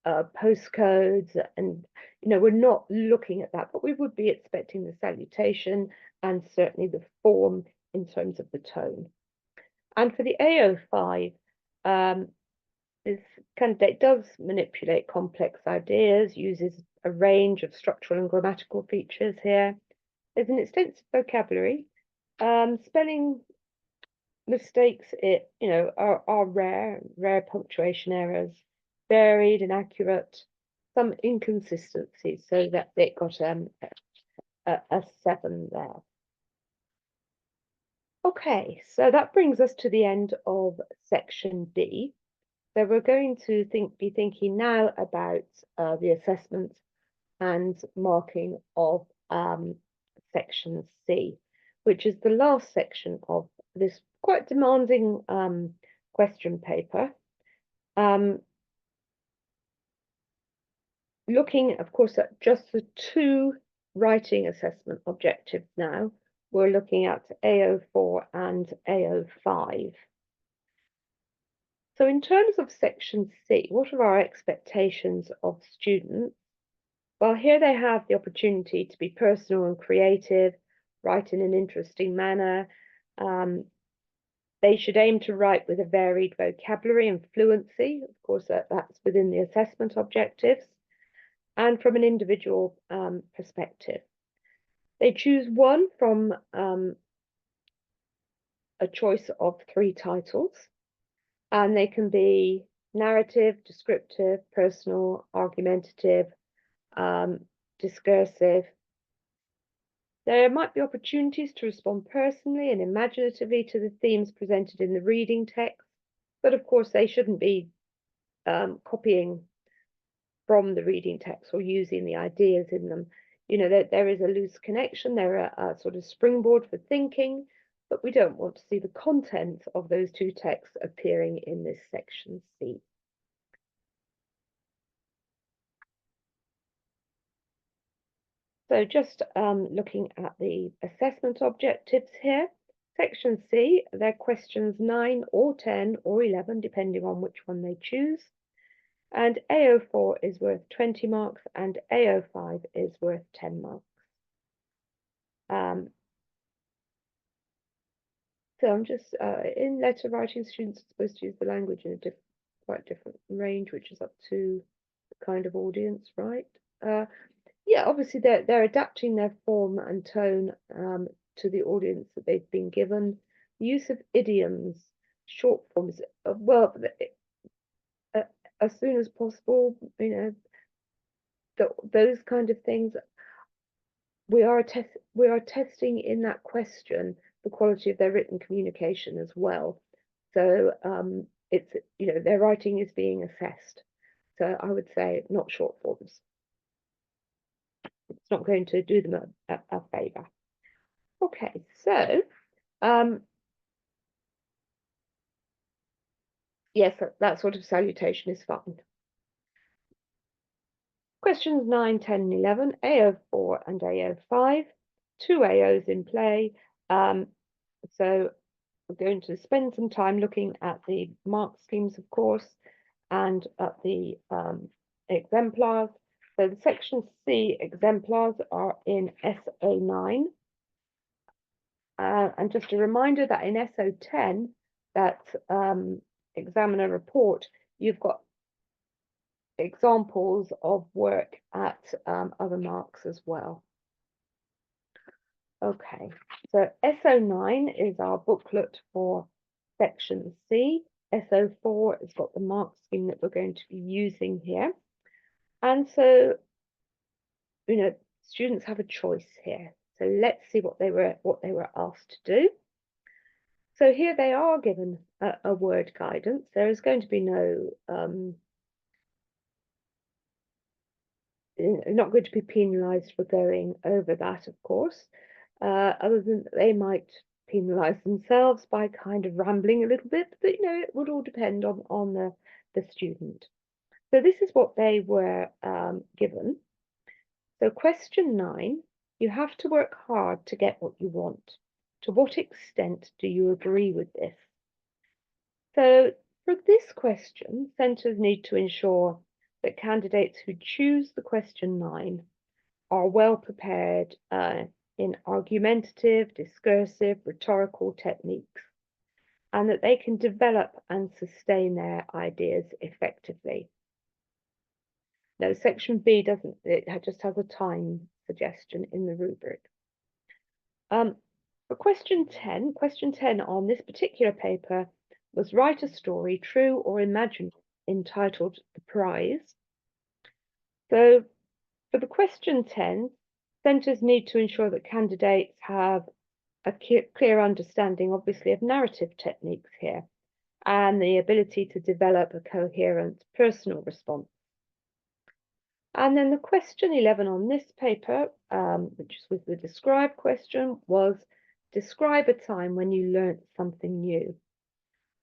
postcodes, and we're not looking at that, but we would be expecting the salutation and certainly the form in terms of the tone. And for the AO5, this candidate does manipulate complex ideas, uses a range of structural and grammatical features here. There's an extensive vocabulary. Spelling mistakes are rare punctuation errors, varied, inaccurate, some inconsistencies, so that they got a 7 there. Okay, so that brings us to the end of section D. So we're going to be thinking now about the assessment and marking of section C, which is the last section of this quite demanding question paper. Looking, of course, at just the 2 writing assessment objectives now, we're looking at AO4 and AO5. So in terms of section C, what are our expectations of students? Well, here they have the opportunity to be personal and creative, write in an interesting manner. They should aim to write with a varied vocabulary and fluency. Of course, that's within the assessment objectives, and from an individual perspective. They choose one from a choice of 3 titles, and they can be narrative, descriptive, personal, argumentative, discursive. There might be opportunities to respond personally and imaginatively to the themes presented in the reading text, but of course they shouldn't be copying from the reading text or using the ideas in them. There is a loose connection, there are a sort of springboard for thinking, but we don't want to see the content of those 2 texts appearing in this section C. So just looking at the assessment objectives here, section C, they're questions 9 or 10 or 11, depending on which one they choose. And AO4 is worth 20 marks and AO5 is worth 10 marks. So I'm just, in letter writing, students are supposed to use the language in a quite different range, which is up to the kind of audience, right? Yeah, obviously they're adapting their form and tone to the audience that they've been given. The use of idioms, short forms, well, as soon as possible, those kind of things. We are testing in that question the quality of their written communication as well. So it's their writing is being assessed. So I would say not short forms. It's not going to do them a favour. Okay, so yes, that sort of salutation is fine. Questions 9, 10, and 11, AO4 and AO5, two AOs in play. So we're going to spend some time looking at the mark schemes, of course, and at the exemplars. So the section C exemplars are in SO9. And just a reminder that in SO10, that examiner report, you've got examples of work at other marks as well. Okay, so SO9 is our booklet for section C. SO4 has got the mark scheme that we're going to be using here. And so, you know, students have a choice here. So let's see what they were asked to do. So here they are given a word guidance. There is going to be no not going to be penalised for going over that, of course, other than they might penalise themselves by kind of rambling a little bit, but you know, it would all depend on the student. So this is what they were given. So question 9, you have to work hard to get what you want. To what extent do you agree with this? So for this question, centres need to ensure that candidates who choose the question 9 are well prepared in argumentative, discursive, rhetorical techniques, and that they can develop and sustain their ideas effectively. Now, section B doesn't, it just has a time suggestion in the rubric. For question 10 on this particular paper was write a story, true or imaginary, entitled The Prize. So for the question 10, centres need to ensure that candidates have a clear understanding, obviously, of narrative techniques here, and the ability to develop a coherent personal response. And then the question 11 on this paper, which was the describe question, was describe a time when you learnt something new.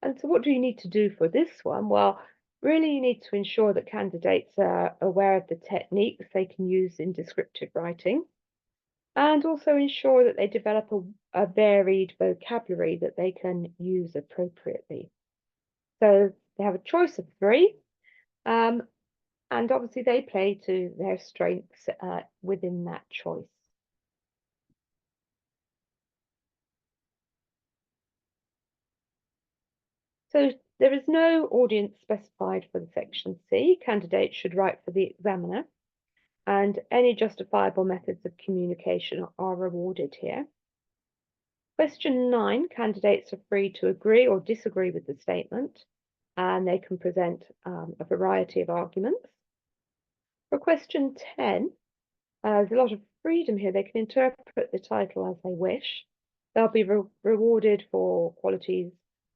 And so what do you need to do for this one? Well, really you need to ensure that candidates are aware of the techniques they can use in descriptive writing, and also ensure that they develop a varied vocabulary that they can use appropriately. So they have a choice of 3, and obviously they play to their strengths within that choice. So there is no audience specified for the section C. Candidates should write for the examiner, and any justifiable methods of communication are rewarded here. Question 9, candidates are free to agree or disagree with the statement, and they can present a variety of arguments. For question 10, there's a lot of freedom here. They can interpret the title as they wish. They'll be rewarded for qualities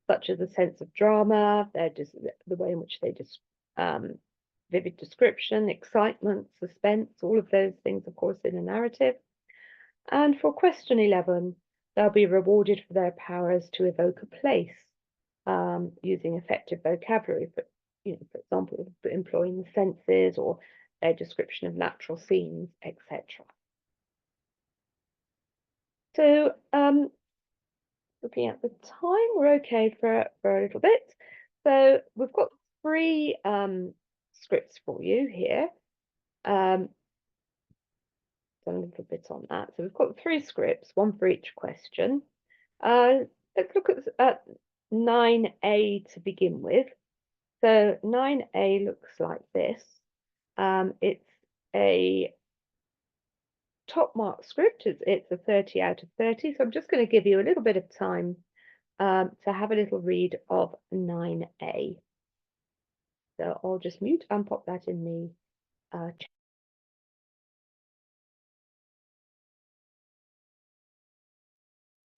such as a sense of drama, the way in which they vivid description, excitement, suspense, all of those things, of course, in a narrative. And for question 11, they'll be rewarded for their powers to evoke a place using effective vocabulary, for example, employing the senses or their description of natural scenes, etc. So looking at the time, we're okay for a little bit. So we've got 3 scripts for you here. Done a little bit on that. So we've got 3 scripts, 1 for each question. Let's look at 9A to begin with. So 9A looks like this. It's a top mark script. It's a 30 out of 30. So I'm just going to give you a little bit of time to have a little read of 9A. So I'll just mute and pop that in the chat.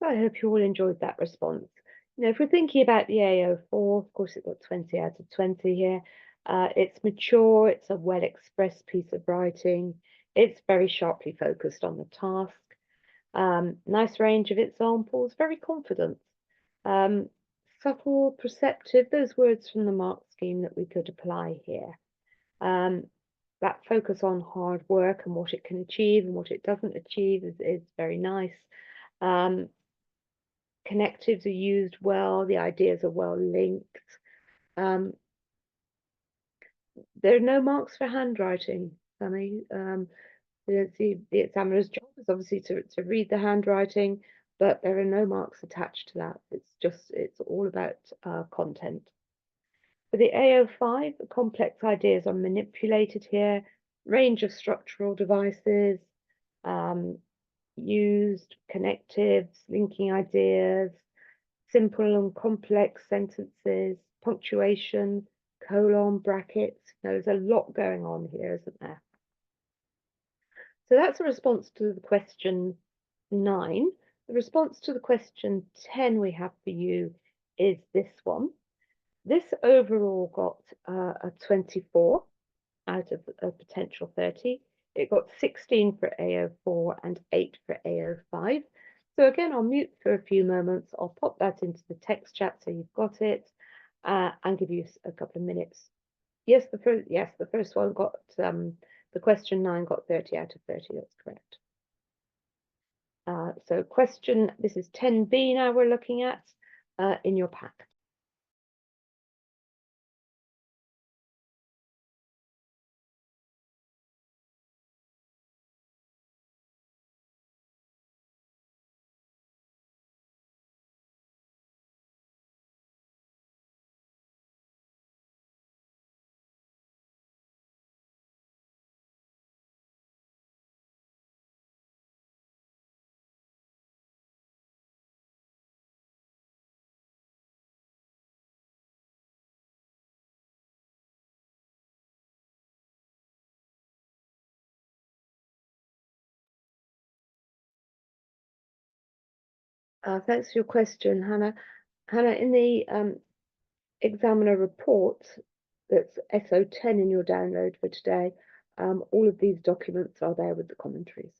I hope you all enjoyed that response. If we're thinking about the AO4, of course, it got 20 out of 20 here. It's mature, it's a well-expressed piece of writing. It's very sharply focused on the task. Nice range of examples, very confident. subtle, perceptive, those words from the mark scheme that we could apply here. That focus on hard work and what it can achieve and what it doesn't achieve is very nice. Connectives are used well, the ideas are well linked. There are no marks for handwriting, Sammy. The examiner's job is obviously to read the handwriting, but there are no marks attached to that. It's all about content. For the AO5, the complex ideas are manipulated here, range of structural devices, used, connectives, linking ideas, simple and complex sentences, punctuation, colon, brackets. There's a lot going on here, isn't there? So that's a response to the question 9. The response to the question 10 we have for you is this one. This overall got a 24 out of a potential 30. It got 16 for AO4 and 8 for AO5. So again, I'll mute for a few moments. I'll pop that into the text chat so you've got it, and give you a couple of minutes. Yes, the first one got the question 9 got 30 out of 30. That's correct. So this is 10B now we're looking at in your pack. Thanks for your question, Hannah. Hannah, in the examiner report that's SO10 in your download for today, all of these documents are there with the commentaries.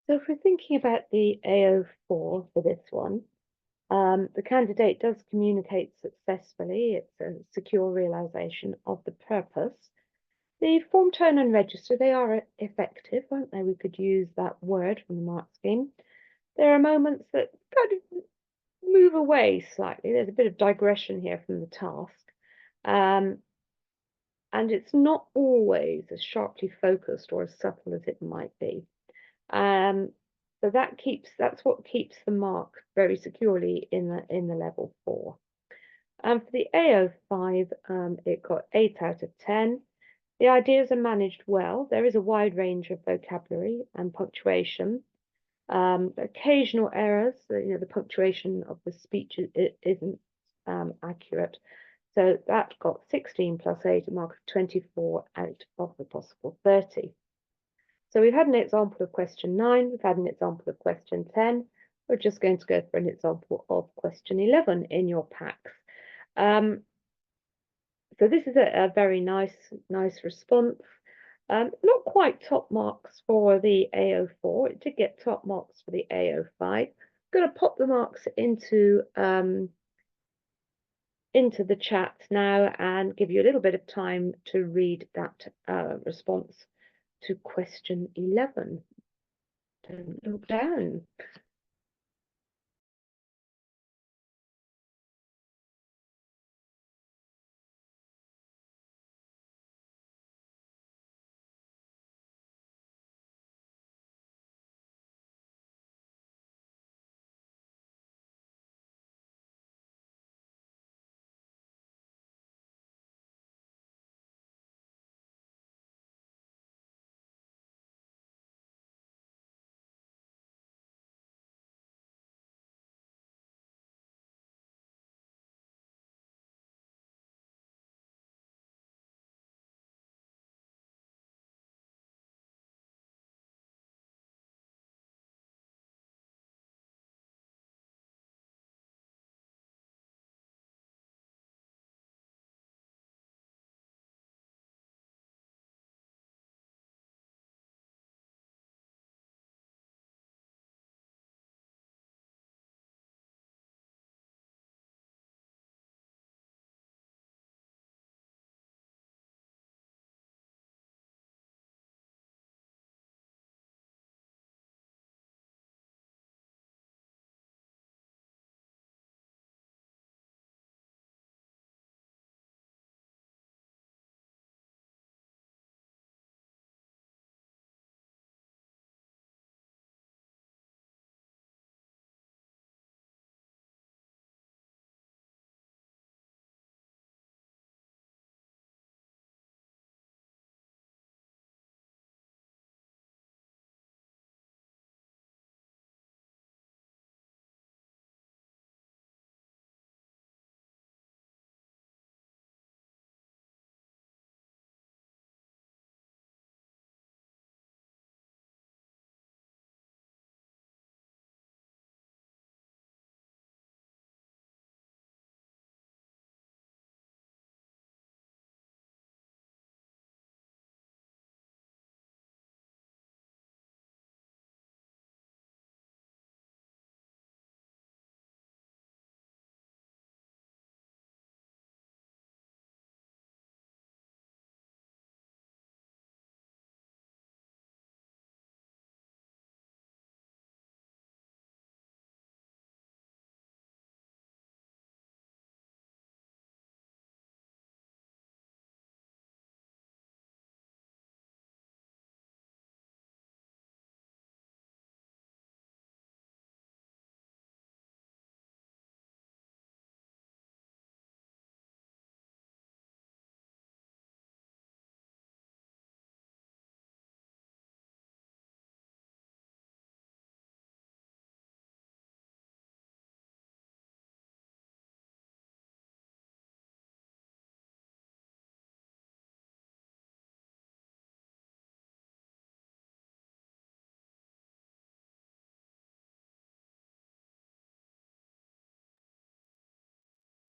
So if we're thinking about the AO4 for this one, the candidate does communicate successfully. It's a secure realization of the purpose. The form, tone, and register, they are effective, aren't they? We could use that word from the mark scheme. There are moments that kind of move away slightly. There's a bit of digression here from the task. And it's not always as sharply focused or as subtle as it might be. So that's what keeps the mark very securely in the level 4. For the AO5, it got 8 out of 10. The ideas are managed well. There is a wide range of vocabulary and punctuation. Occasional errors, the punctuation of the speech isn't accurate. So that got 16 plus 8, a mark of 24 out of the possible 30. So we've had an example of question 9, we've had an example of question 10. We're just going to go for an example of question 11 in your packs. So this is a very nice response. Not quite top marks for the AO4. It did get top marks for the AO5. I'm going to pop the marks into the chat now and give you a little bit of time to read that response to question 11. Don't look down.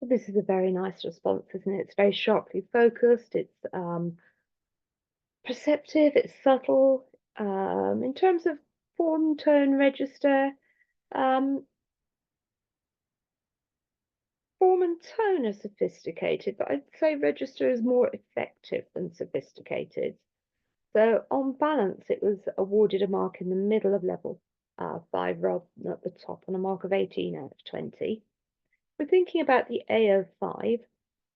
This is a very nice response, isn't it? It's very sharply focused. It's perceptive. It's subtle. In terms of form, tone, register. Form and tone are sophisticated, but I'd say register is more effective than sophisticated. So on balance, it was awarded a mark in the middle of level 5 rather than at the top, on a mark of 18 out of 20. We're thinking about the AO5.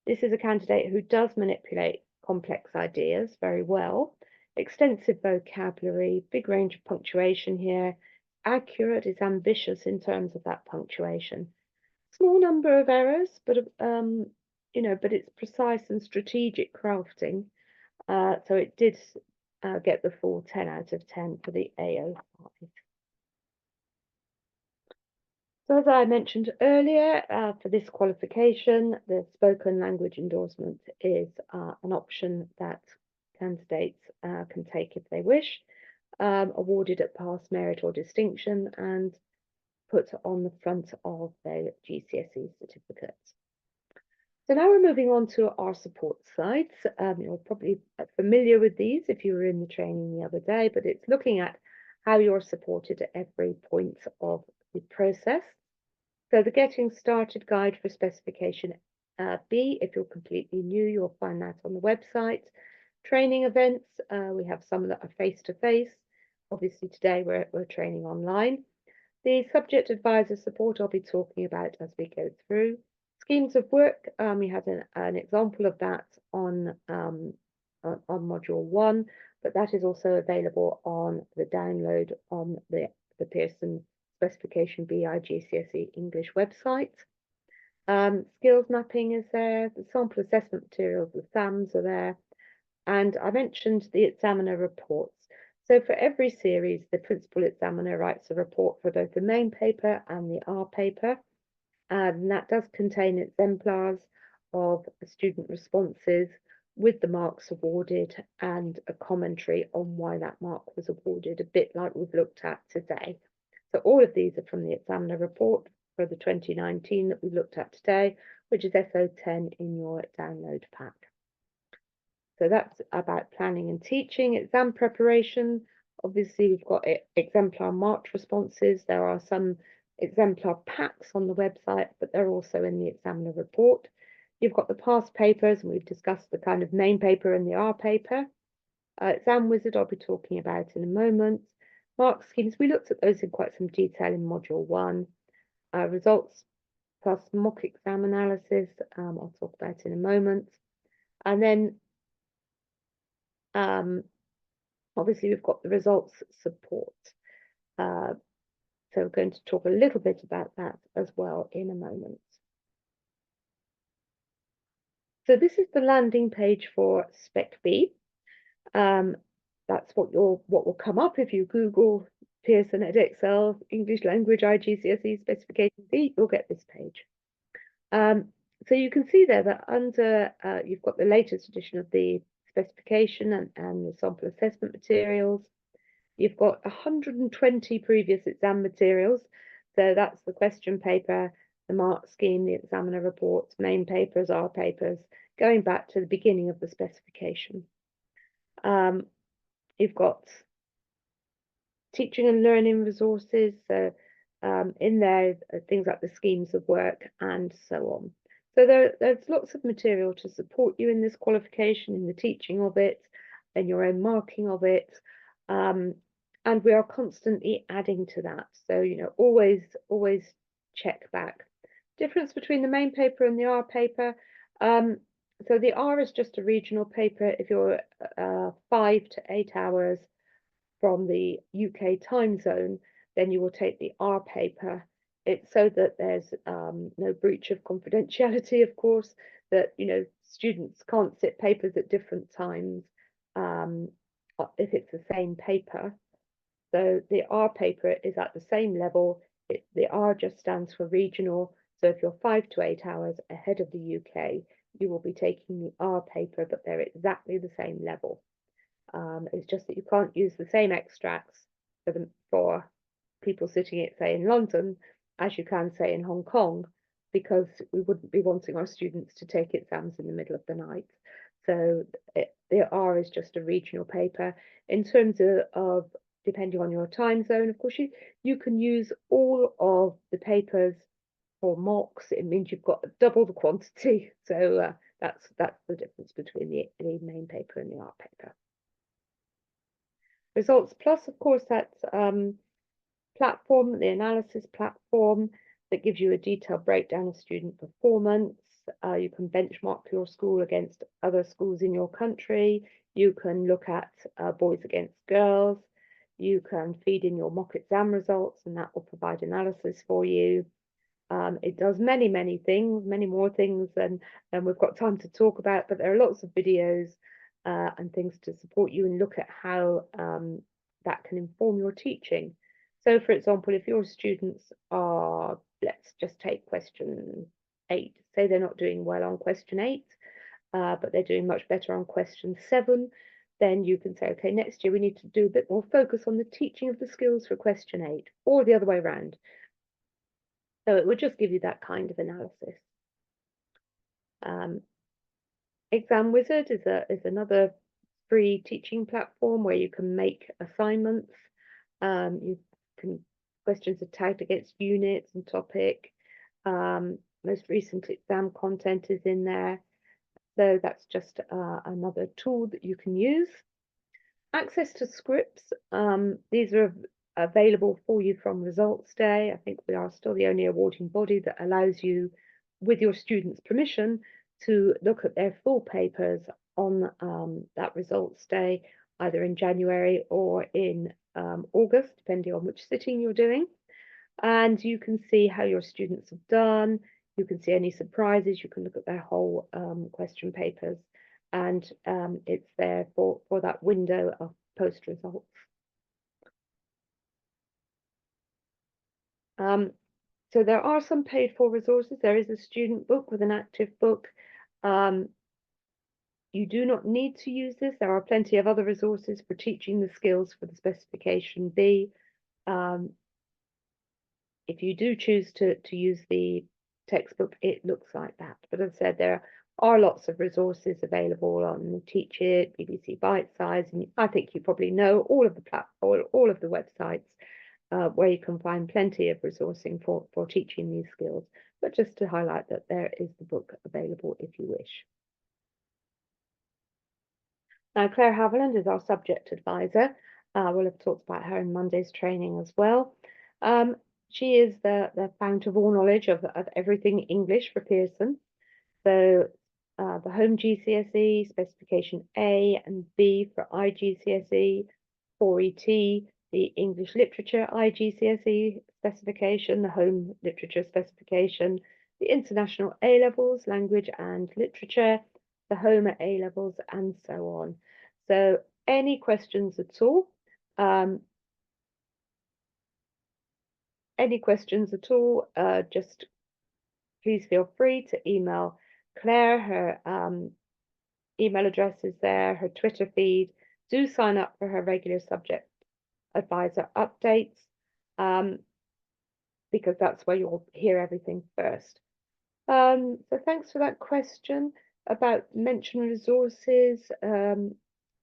This is a candidate who does manipulate complex ideas very well, extensive vocabulary, big range of punctuation here, accurate, is ambitious in terms of that punctuation. Small number of errors, but but it's precise and strategic crafting. So it did get the full 10 out of 10 for the AO5. So as I mentioned earlier, for this qualification, the spoken language endorsement is an option that candidates can take if they wish, awarded at pass, merit or distinction, and put on the front of their GCSE certificate. So now we're moving on to our support slides. You're probably familiar with these if you were in the training the other day, but it's looking at how you're supported at every point of the process. So the Getting Started Guide for Specification B, if you're completely new, you'll find that on the website. Training events, we have some that are face-to-face. Obviously today we're training online. The subject advisor support I'll be talking about as we go through. Schemes of work, we had an example of that on module 1, but that is also available on the download on the Pearson Specification BI GCSE English website. Skills mapping is there, the sample assessment materials, the SAMs are there, and I mentioned the examiner reports. So for every series, the principal examiner writes a report for both the main paper and the R paper, and that does contain exemplars of student responses with the marks awarded and a commentary on why that mark was awarded, a bit like we've looked at today. So all of these are from the examiner report for the 2019 that we looked at today, which is SO10 in your download pack. So that's about planning and teaching. Exam preparation, obviously we've got exemplar marked responses. There are some exemplar packs on the website, but they're also in the examiner report. You've got the past papers, and we've discussed the kind of main paper and the R paper. Exam Wizard I'll be talking about in a moment. Mark schemes, we looked at those in quite some detail in module 1. Results plus mock exam analysis, I'll talk about in a moment. And then obviously we've got the results support. So we're going to talk a little bit about that as well in a moment. So this is the landing page for Spec B. That's what will come up if you Google Pearson Edexcel English Language IGCSE Specification B, you'll get this page. So you can see there that under you've got the latest edition of the specification and the sample assessment materials. You've got 120 previous exam materials. So that's the question paper, the mark scheme, the examiner reports, main papers, R papers, going back to the beginning of the specification. You've got teaching and learning resources. So in there, things like the schemes of work and so on. So there's lots of material to support you in this qualification, in the teaching of it, and your own marking of it. And we are constantly adding to that. So, always check back. Difference between the main paper and the R paper. So the R is just a regional paper. If you're 5 to 8 hours from the UK time zone, then you will take the R paper. It's so that there's no breach of confidentiality, of course, that students can't sit papers at different times if it's the same paper. So the R paper is at the same level. The R just stands for regional. So if you're 5 to 8 hours ahead of the UK, you will be taking the R paper, but they're exactly the same level. It's just that you can't use the same extracts for people sitting at, say, in London as you can, say, in Hong Kong, because we wouldn't be wanting our students to take exams in the middle of the night. So the R is just a regional paper. In terms of depending on your time zone. Of course, you can use all of the papers for mocks. It means you've got double the quantity. So that's the difference between the main paper and the art paper. Results Plus, of course, that's platform, the analysis platform that gives you a detailed breakdown of student performance. You can benchmark your school against other schools in your country. You can look at boys against girls. You can feed in your mock exam results, and that will provide analysis for you. It does many things, many more things than we've got time to talk about, but there are lots of videos and things to support you and look at how that can inform your teaching. So, for example, if your students are, let's just take question 8, say they're not doing well on question 8, but they're doing much better on question 7, then you can say, okay, next year we need to do a bit more focus on the teaching of the skills for question 8, or the other way around. So it would just give you that kind of analysis. Exam Wizard is another free teaching platform where you can make assignments. Questions are tagged against units and topic. Most recent exam content is in there. So that's just another tool that you can use. Access to scripts. These are available for you from Results Day. I think we are still the only awarding body that allows you, with your students' permission, to look at their full papers on that Results Day, either in January or in August, depending on which sitting you're doing. And you can see how your students have done. You can see any surprises. You can look at their whole question papers. And it's there for that window of post results. So there are some paid for resources. There is a student book with an active book. You do not need to use this. There are plenty of other resources for teaching the skills for the specification B. If you do choose to use the textbook, it looks like that. But as I said, there are lots of resources available on Teach It, BBC Bite Size, and I think you probably know all of the platform, all of the websites where you can find plenty of resourcing for teaching these skills. But just to highlight that there is the book available if you wish. Now, Claire Haviland is our subject advisor. We'll have talked about her in Monday's training as well. She is the fount of all knowledge of everything English for Pearson. So the home GCSE, specification A and B for IGCSE, 4ET, the English literature IGCSE specification, the home literature specification, the international A levels, language and literature, the home at A levels, and so on. So any questions at all? Just please feel free to email Claire. Her email address is there, her Twitter feed. Do sign up for her regular subject advisor updates because that's where you'll hear everything first. So thanks for that question about mention resources.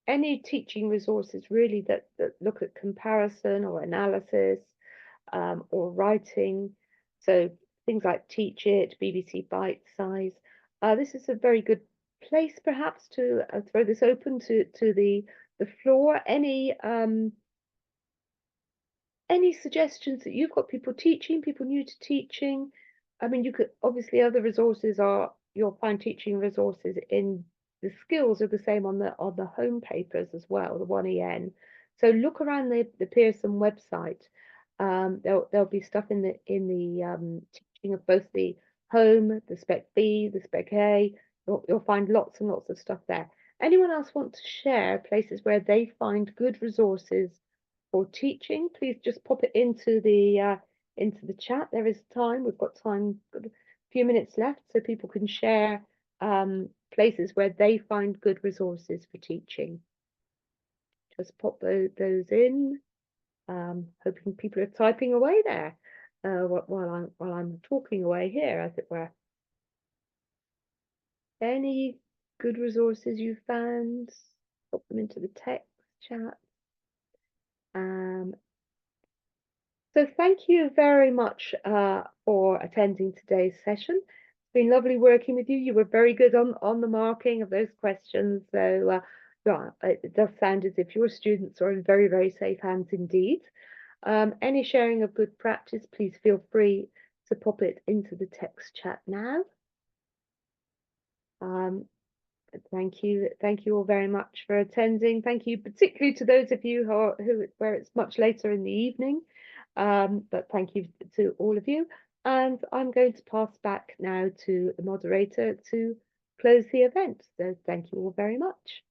Any teaching resources really that look at comparison or analysis or writing. So things like Teach It, BBC Bite Size. This is a very good place perhaps to throw this open to the floor. Any suggestions that you've got, people teaching, people new to teaching? I mean, you could obviously, other resources are, you'll find teaching resources in the skills are the same on the home papers as well, the 1EN. So look around the Pearson website. There'll be stuff in the teaching of both the home, the spec B, the spec A. You'll find lots and lots of stuff there. Anyone else want to share places where they find good resources for teaching? Please just pop it into the chat. There is time. We've got time, got a few minutes left, so people can share places where they find good resources for teaching. Just pop those in. Hoping people are typing away there while I'm talking away here, as it were. Any good resources you found? Pop them into the text chat. So thank you very much for attending today's session. It's been lovely working with you. You were very good on the marking of those questions. So yeah, it does sound as if your students are in very, very safe hands indeed. Any sharing of good practice, please feel free to pop it into the text chat now. Thank you all very much for attending. Thank you particularly to those of you where it's much later in the evening. But thank you to all of you. And I'm going to pass back now to the moderator to close the event. So thank you all very much.